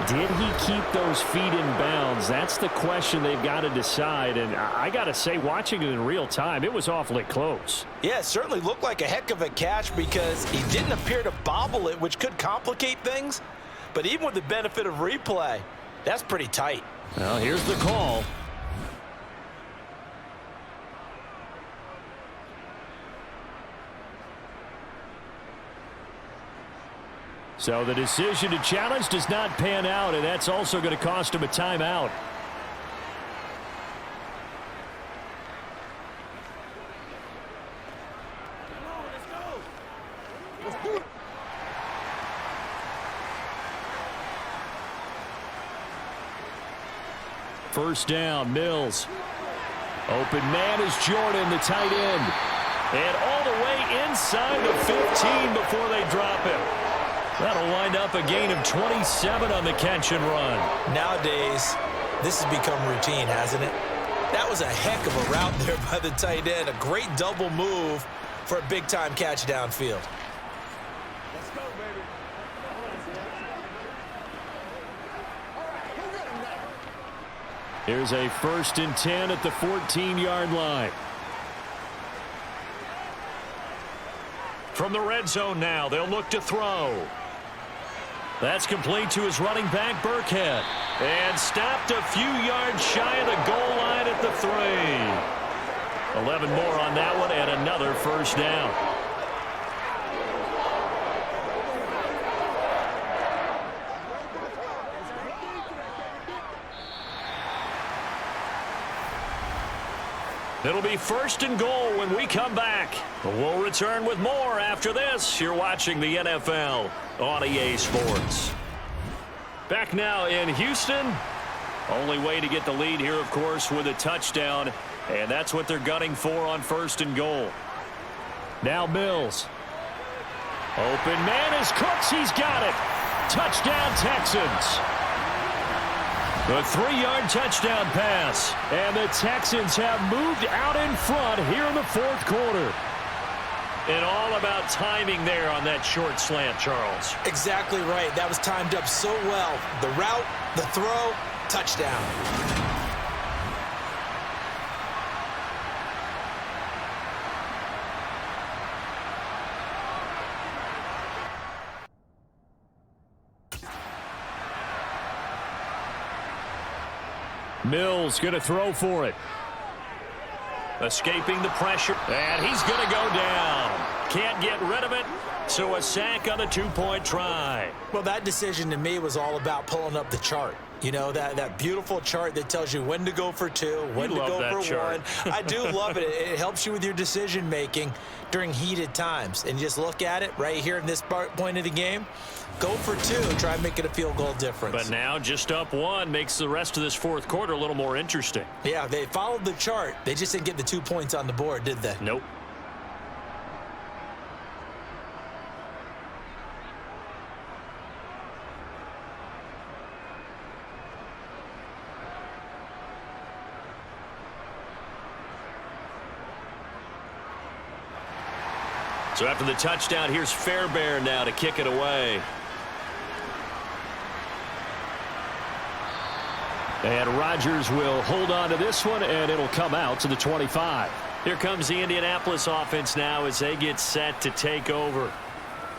Did he keep those feet in bounds? That's the question they've got to decide. And I got to say, watching it in real time, it was awfully close. Yeah, it certainly looked like a heck of a catch because he didn't appear to bobble it, which could complicate things. But even with the benefit of replay, that's pretty tight. Well, here's the call. So the decision to challenge does not pan out, and that's also going to cost him a timeout. First down, Mills. Open man is Jordan, the tight end. And all the way inside the 15 before they drop him. That'll wind up a gain of 27 on the catch and run. Nowadays, this has become routine, hasn't it? That was a heck of a route there by the tight end. A great double move for a big-time catch downfield. Let's go, baby. Here's a 1st and 10 at the 14-yard line. From the red zone now, they'll look to throw. That's complete to his running back, Burkhead. And stopped a few yards shy of the goal line at the 3. 11 more on that one and another first down. It'll be 1st and goal when we come back. We'll return with more after this. You're watching the NFL on EA Sports. Back now in Houston. Only way to get the lead here, of course, with a touchdown. And that's what they're gunning for on 1st and goal. Now Mills. Open man is Cooks. He's got it. Touchdown, Texans. The 3-yard touchdown pass. And the Texans have moved out in front here in the 4th quarter. And all about timing there on that short slant, Charles. Exactly right. That was timed up so well. The route, the throw, touchdown. Mills going to throw for it. Escaping the pressure. And he's going to go down. Can't get rid of it. So a sack on the 2-point try. Well, that decision to me was all about pulling up the chart. You know, that beautiful chart that tells you when to go for 2, when to go for 1. I do love it. It helps you with your decision making during heated times. And you just look at it right here in this point of the game. Go for 2. Try and make it a field goal difference. But now just up 1 makes the rest of this 4th quarter a little more interesting. Yeah, they followed the chart. They just didn't get the 2 points on the board, did they? Nope. So after the touchdown, here's Fairbairn now to kick it away. And Rodgers will hold on to this one, and it'll come out to the 25. Here comes the Indianapolis offense now as they get set to take over.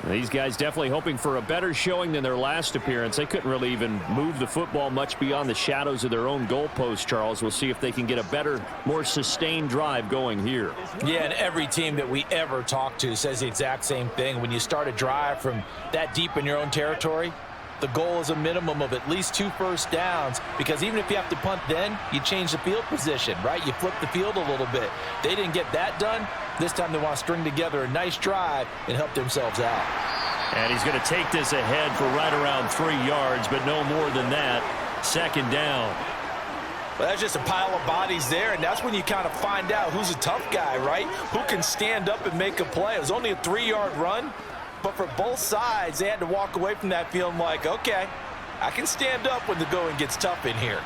These guys definitely hoping for a better showing than their last appearance. They couldn't really even move the football much beyond the shadows of their own goalpost, Charles. We'll see if they can get a better, more sustained drive going here. Yeah, and every team that we ever talk to says the exact same thing. When you start a drive from that deep in your own territory, the goal is a minimum of at least 2 first downs, because even if you have to punt then, you change the field position, right? You flip the field a little bit. They didn't get that done. This time they want to string together a nice drive and help themselves out. And he's going to take this ahead for right around 3 yards, but no more than that. 2nd down. Well, that's just a pile of bodies there, and that's when you kind of find out who's a tough guy, right? Who can stand up and make a play. It was only a 3-yard run, but for both sides, they had to walk away from that feeling like, okay, I can stand up when the going gets tough in here.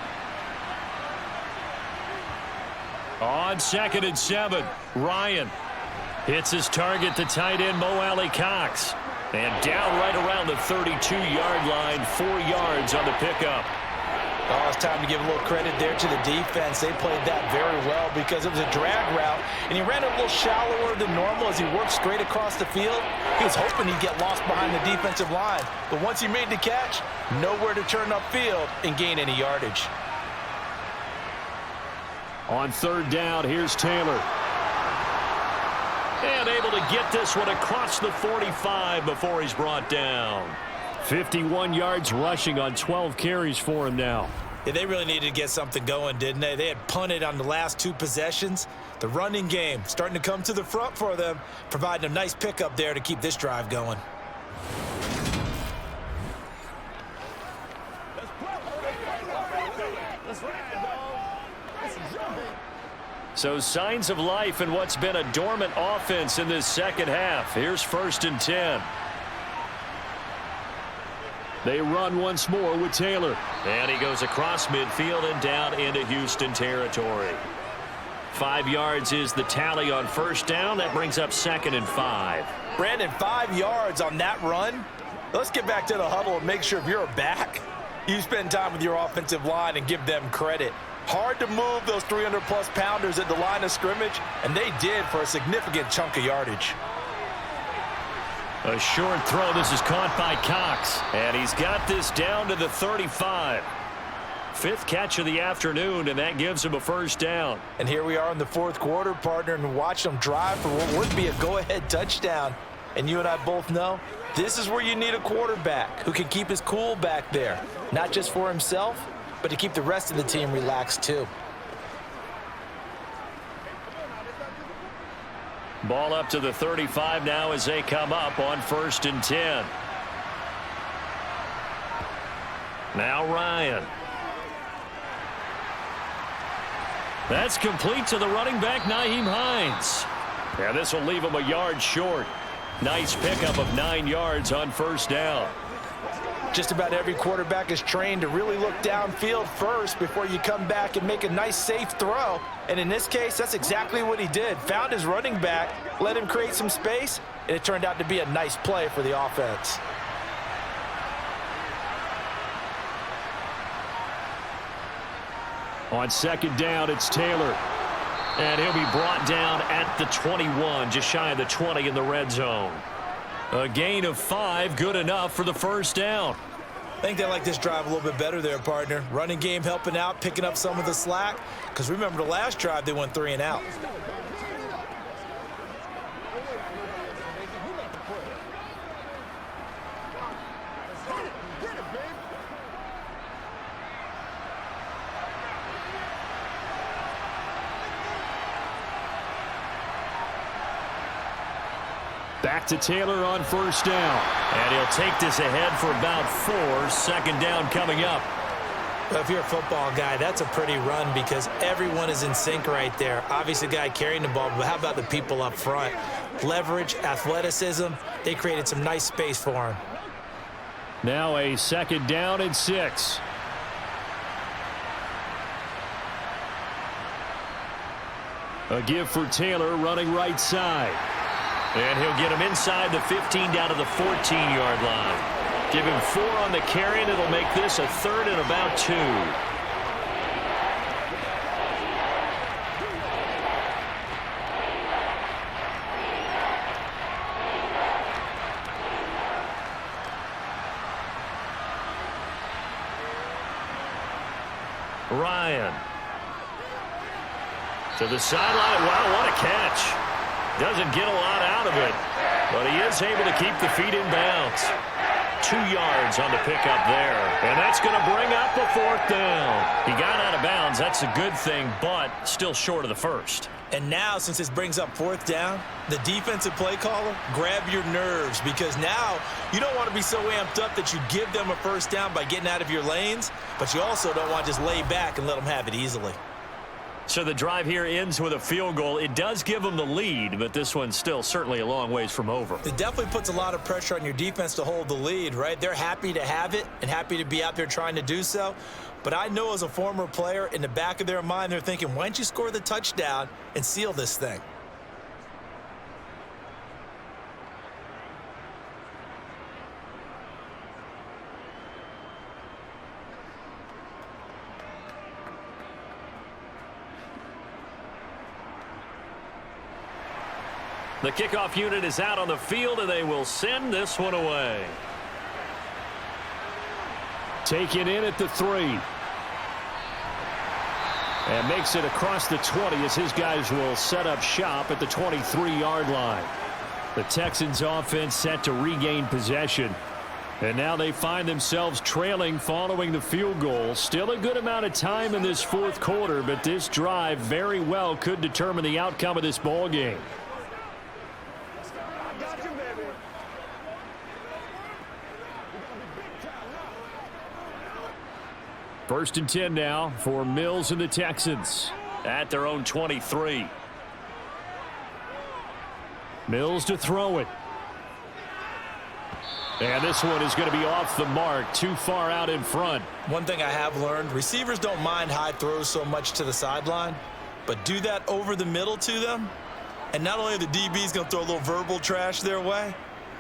On 2nd and 7, Ryan hits his target, the tight end, Mo Alley-Cox. And down right around the 32-yard line, 4 yards on the pickup. Oh, it's time to give a little credit there to the defense. They played that very well because it was a drag route, and he ran a little shallower than normal as he worked straight across the field. He was hoping he'd get lost behind the defensive line, but once he made the catch, nowhere to turn upfield and gain any yardage. On 3rd down, here's Taylor. And able to get this one across the 45 before he's brought down. 51 yards rushing on 12 carries for him now. Yeah, they really needed to get something going, didn't they? They had punted on the last 2 possessions. The running game starting to come to the front for them, providing a nice pickup there to keep this drive going. So signs of life in what's been a dormant offense in this 2nd half. Here's 1st and 10. They run once more with Taylor. And he goes across midfield and down into Houston territory. 5 yards is the tally on 1st down. That brings up 2nd and 5. Brandon, 5 yards on that run. Let's get back to the huddle and make sure if you're a back, you spend time with your offensive line and give them credit. Hard to move those 300-plus pounders at the line of scrimmage, and they did for a significant chunk of yardage. A short throw. This is caught by Cox. And he's got this down to the 35. 5th catch of the afternoon, and that gives him a 1st down. And here we are in the 4th quarter, partner, and watch them drive for what would be a go-ahead touchdown. And you and I both know this is where you need a quarterback who can keep his cool back there, not just for himself, but to keep the rest of the team relaxed too. Ball up to the 35 now as they come up on 1st and 10. Now Ryan. That's complete to the running back, Nyheim Hines. And this will leave him a yard short. Nice pickup of 9 yards on 1st down. Just about every quarterback is trained to really look downfield first before you come back and make a nice, safe throw. And in this case, that's exactly what he did. Found his running back, let him create some space, and it turned out to be a nice play for the offense. On 2nd down, it's Taylor. And he'll be brought down at the 21, just shy of the 20 in the red zone. A gain of 5, good enough for the 1st down. I think they like this drive a little bit better there, partner. Running game helping out, picking up some of the slack. Because remember the last drive, they went 3 and out. Back to Taylor on 1st down. And he'll take this ahead for about 4. 2nd down coming up. Well, if you're a football guy, that's a pretty run because everyone is in sync right there. Obviously, the guy carrying the ball, but how about the people up front? Leverage, athleticism, they created some nice space for him. Now a 2nd down and 6. A give for Taylor running right side. And he'll get him inside the 15 down to the 14-yard line. Give him 4 on the carry, and it'll make this a 3rd and about 2. Ryan. To the sideline. Wow, what a catch. Doesn't get a lot out of it, but he is able to keep the feet in bounds. 2 yards on the pickup there, and that's going to bring up a 4th down. He got out of bounds. That's a good thing, but still short of the first. And now, since this brings up 4th down, the defensive play caller, grab your nerves, because now you don't want to be so amped up that you give them a 1st down by getting out of your lanes, but you also don't want to just lay back and let them have it easily. So the drive here ends with a field goal. It does give them the lead, but this one's still certainly a long ways from over. It definitely puts a lot of pressure on your defense to hold the lead, right? They're happy to have it and happy to be out there trying to do so. But I know as a former player, in the back of their mind, they're thinking, why don't you score the touchdown and seal this thing? The kickoff unit is out on the field, and they will send this one away. Taken in at the 3. And makes it across the 20 as his guys will set up shop at the 23-yard line. The Texans offense set to regain possession. And now they find themselves trailing following the field goal. Still a good amount of time in this 4th quarter, but this drive very well could determine the outcome of this ball game. First and 10 now for Mills and the Texans At their own 23. Mills to throw it. And this one is going to be off the mark, too far out in front. One thing I have learned, receivers don't mind high throws so much to the sideline, but do that over the middle to them, and not only are the DBs going to throw a little verbal trash their way,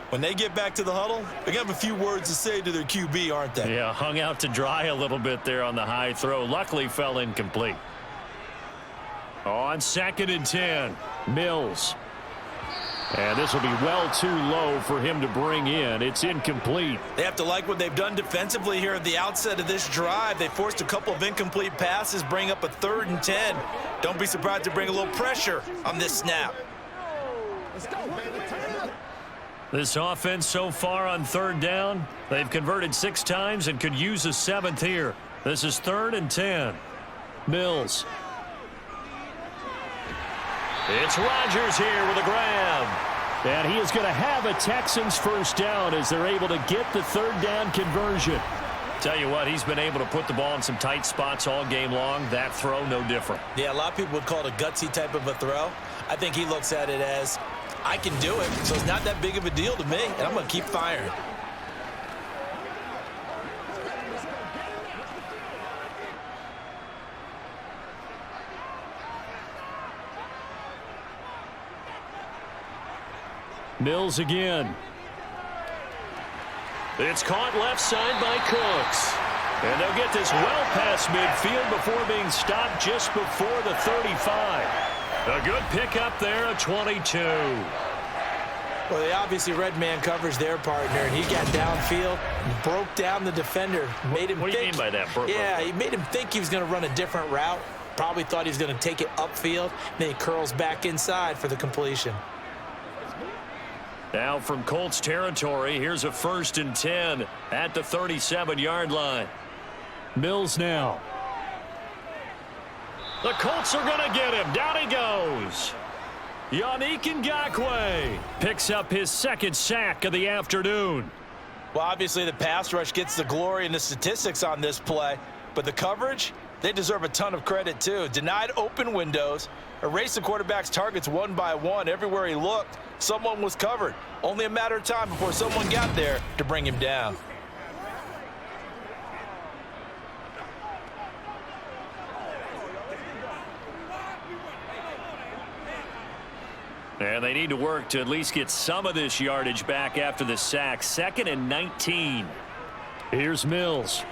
when they get back to the huddle, they're going to have a few words to say to their QB, aren't they? Yeah, hung out to dry a little bit there on the high throw. Luckily fell incomplete. On 2nd and 10, Mills. And this will be well too low for him to bring in. It's incomplete. They have to like what they've done defensively here at the outset of this drive. They forced a couple of incomplete passes, bring up a 3rd and 10. Don't be surprised to bring a little pressure on this snap. Let's go, baby. This offense so far on 3rd down, they've converted 6 times and could use a 7th here. This is 3rd and 10. Mills. It's Rodgers here with a grab. And he is going to have a Texans 1st down as they're able to get the 3rd down conversion. Tell you what, he's been able to put the ball in some tight spots all game long. That throw, no different. Yeah, a lot of people would call it a gutsy type of a throw. I think he looks at it as, I can do it, so it's not that big of a deal to me, and I'm going to keep firing. Mills again. It's caught left side by Cooks. And they'll get this well past midfield before being stopped just before the 35. A good pickup there, a 22. Well, they obviously red man coverage their partner, and he got downfield, broke down the defender, made him What do you mean by that? Yeah, he made him think he was going to run a different route. Probably thought he was going to take it upfield. Then he curls back inside for the completion. Now from Colts territory, here's a 1st and 10 at the 37-yard line. Mills now. The Colts are going to get him. Down he goes. Yannick Ngakoue Picks up his 2nd sack of the afternoon. Well, obviously the pass rush gets the glory and the statistics on this play, but the coverage, they deserve a ton of credit too. Denied open windows, erased the quarterback's targets one by one. Everywhere he looked, someone was covered. Only a matter of time before someone got there to bring him down. And they need to work to at least get some of this yardage back after the sack. 2nd and 19. Here's Mills.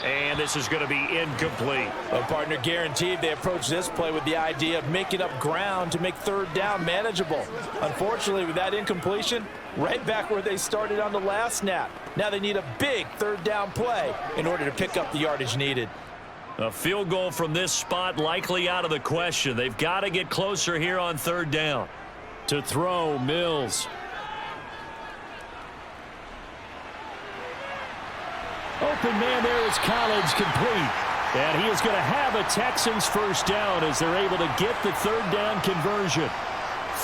And this is going to be incomplete. Well, partner, guaranteed they approach this play with the idea of making up ground to make third down manageable. Unfortunately, with that incompletion, right back where they started on the last snap. Now they need a big third down play in order to pick up the yardage needed. A field goal from this spot likely out of the question. They've got to get closer here on third down. To throw, Mills. Open man there is Collins, complete. And he is going to have a Texans first down as they're able to get the third down conversion.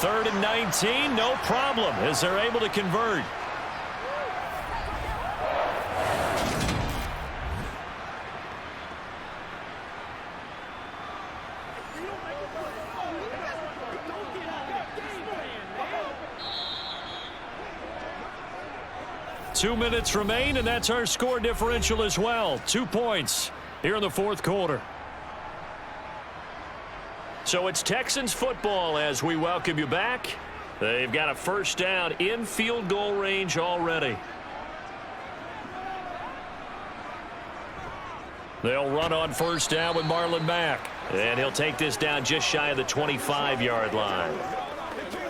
3rd and 19, no problem as they're able to convert. Two minutes remain, and that's our score differential as well. 2 points here in the fourth quarter. So it's Texans football as we welcome you back. They've got a first down in field goal range already. They'll run on first down with Marlon Mack. And he'll take this down just shy of the 25-yard line.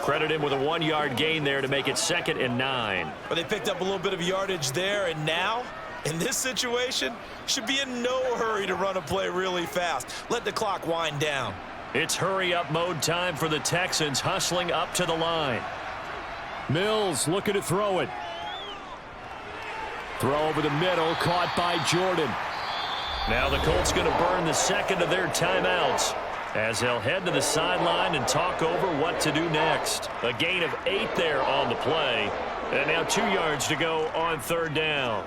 Credit him with a 1-yard gain there to make it 2nd and 9. But they picked up a little bit of yardage there, and now, in this situation, should be in no hurry to run a play really fast. Let the clock wind down. It's hurry-up mode time for the Texans, hustling up to the line. Mills looking to throw it. Throw over the middle, caught by Jordan. Now the Colts going to burn the second of their timeouts as they'll head to the sideline and talk over what to do next. A gain of 8 there on the play. And now 2 yards to go on third down.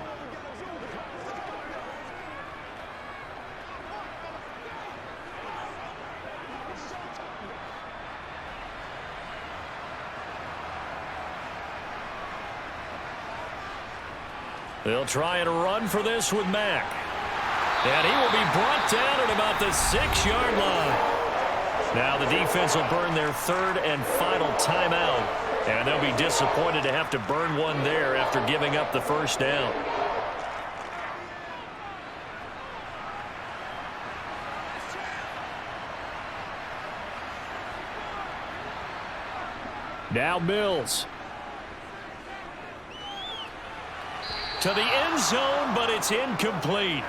They'll try and run for this with Mack. And he will be brought down at about the 6-yard line. Now the defense will burn their 3rd and final timeout. And they'll be disappointed to have to burn one there after giving up the first down. Now Mills. To the end zone, but it's incomplete.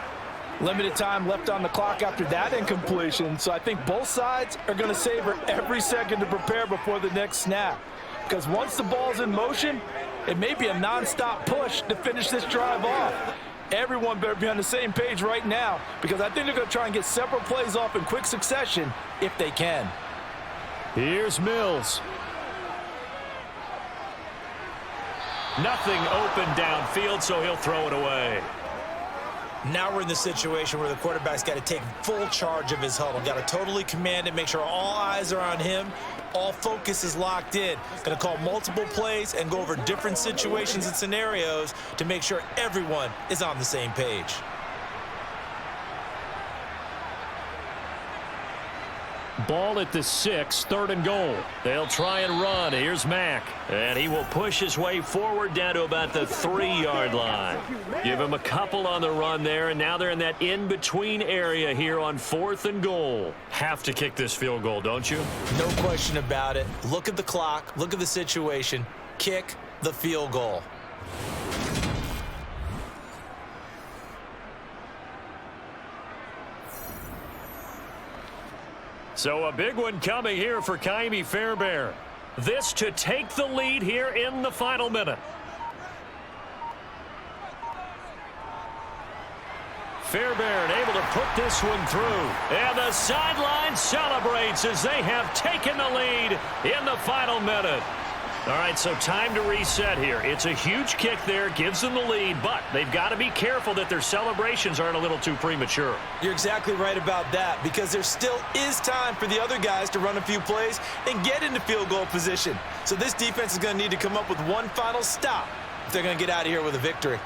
Limited time left on the clock after that incompletion, so I think both sides are going to savor every second to prepare before the next snap. Because once the ball's in motion, it may be a nonstop push to finish this drive off. Everyone better be on the same page right now, because I think they're going to try and get several plays off in quick succession if they can. Here's Mills. Nothing open downfield, so he'll throw it away. Now we're in the situation where the quarterback's got to take full charge of his huddle. Got to totally command it, make sure all eyes are on him. All focus is locked in. Going to call multiple plays and go over different situations and scenarios to make sure everyone is on the same page. Ball at the 6, 3rd and goal. They'll try and run. Here's Mack. And he will push his way forward down to about the 3-yard line. Give him a couple on the run there, and now they're in that in-between area here on 4th and goal. Have to kick this field goal, don't you? No question about it. Look at the clock. Look at the situation. Kick the field goal. So a big one coming here for Ka'imi Fairbairn. This to take the lead here in the final minute. Fairbairn able to put this one through. And the sideline celebrates as they have taken the lead in the final minute. All right, so time to reset here. It's a huge kick there, gives them the lead, but they've got to be careful that their celebrations aren't a little too premature. You're exactly right about that, because there still is time for the other guys to run a few plays and get into field goal position. So this defense is going to need to come up with one final stop if they're going to get out of here with a victory.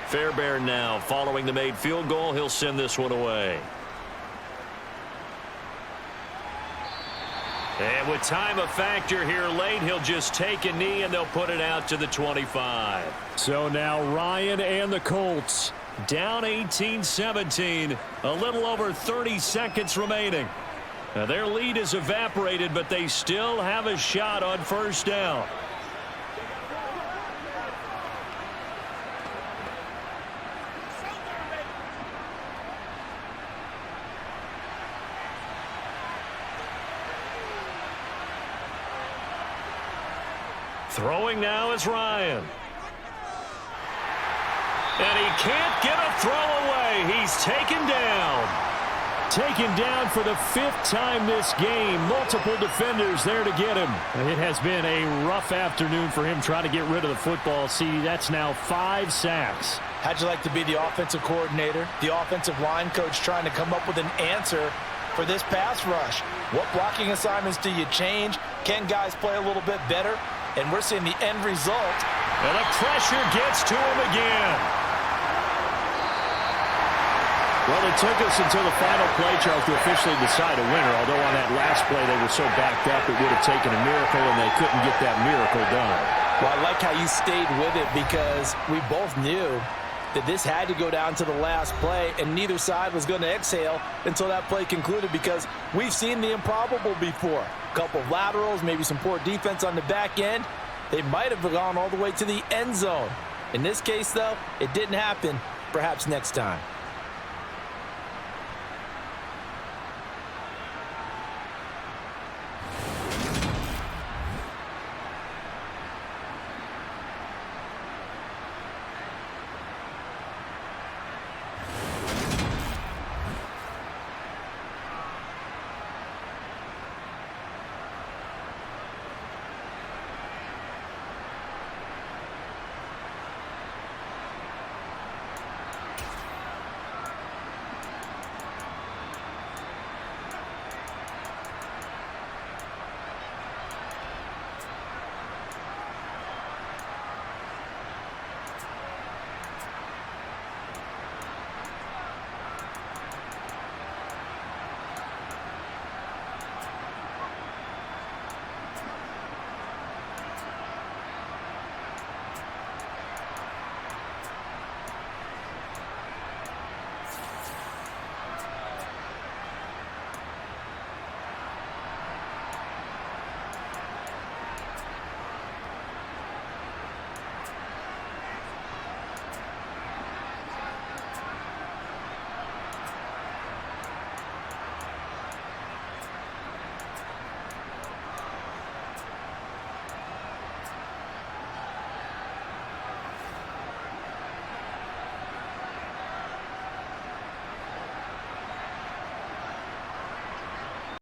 Fairbairn now following the made field goal. He'll send this one away. And with time a factor here late, he'll just take a knee and they'll put it out to the 25. So now Ryan and the Colts down 18-17. A little over 30 seconds remaining. Now their lead is evaporated, but they still have a shot on first down. Throwing now is Ryan. And he can't get a throw away. He's taken down. Taken down for the 5th time this game. Multiple defenders there to get him. It has been a rough afternoon for him trying to get rid of the football. See, that's now 5 sacks. How'd you like to be the offensive coordinator, the offensive line coach trying to come up with an answer for this pass rush? What blocking assignments do you change? Can guys play a little bit better? And we're seeing the end result. And the pressure gets to him again. Well, it took us until the final play, Charles, to officially decide a winner. Although on that last play they were so backed up it would have taken a miracle, and they couldn't get that miracle done. Well, I like how you stayed with it because we both knew that this had to go down to the last play, and neither side was going to exhale until that play concluded because we've seen the improbable before. A couple of laterals, maybe some poor defense on the back end. They might have gone all the way to the end zone. In this case, though, it didn't happen. Perhaps next time.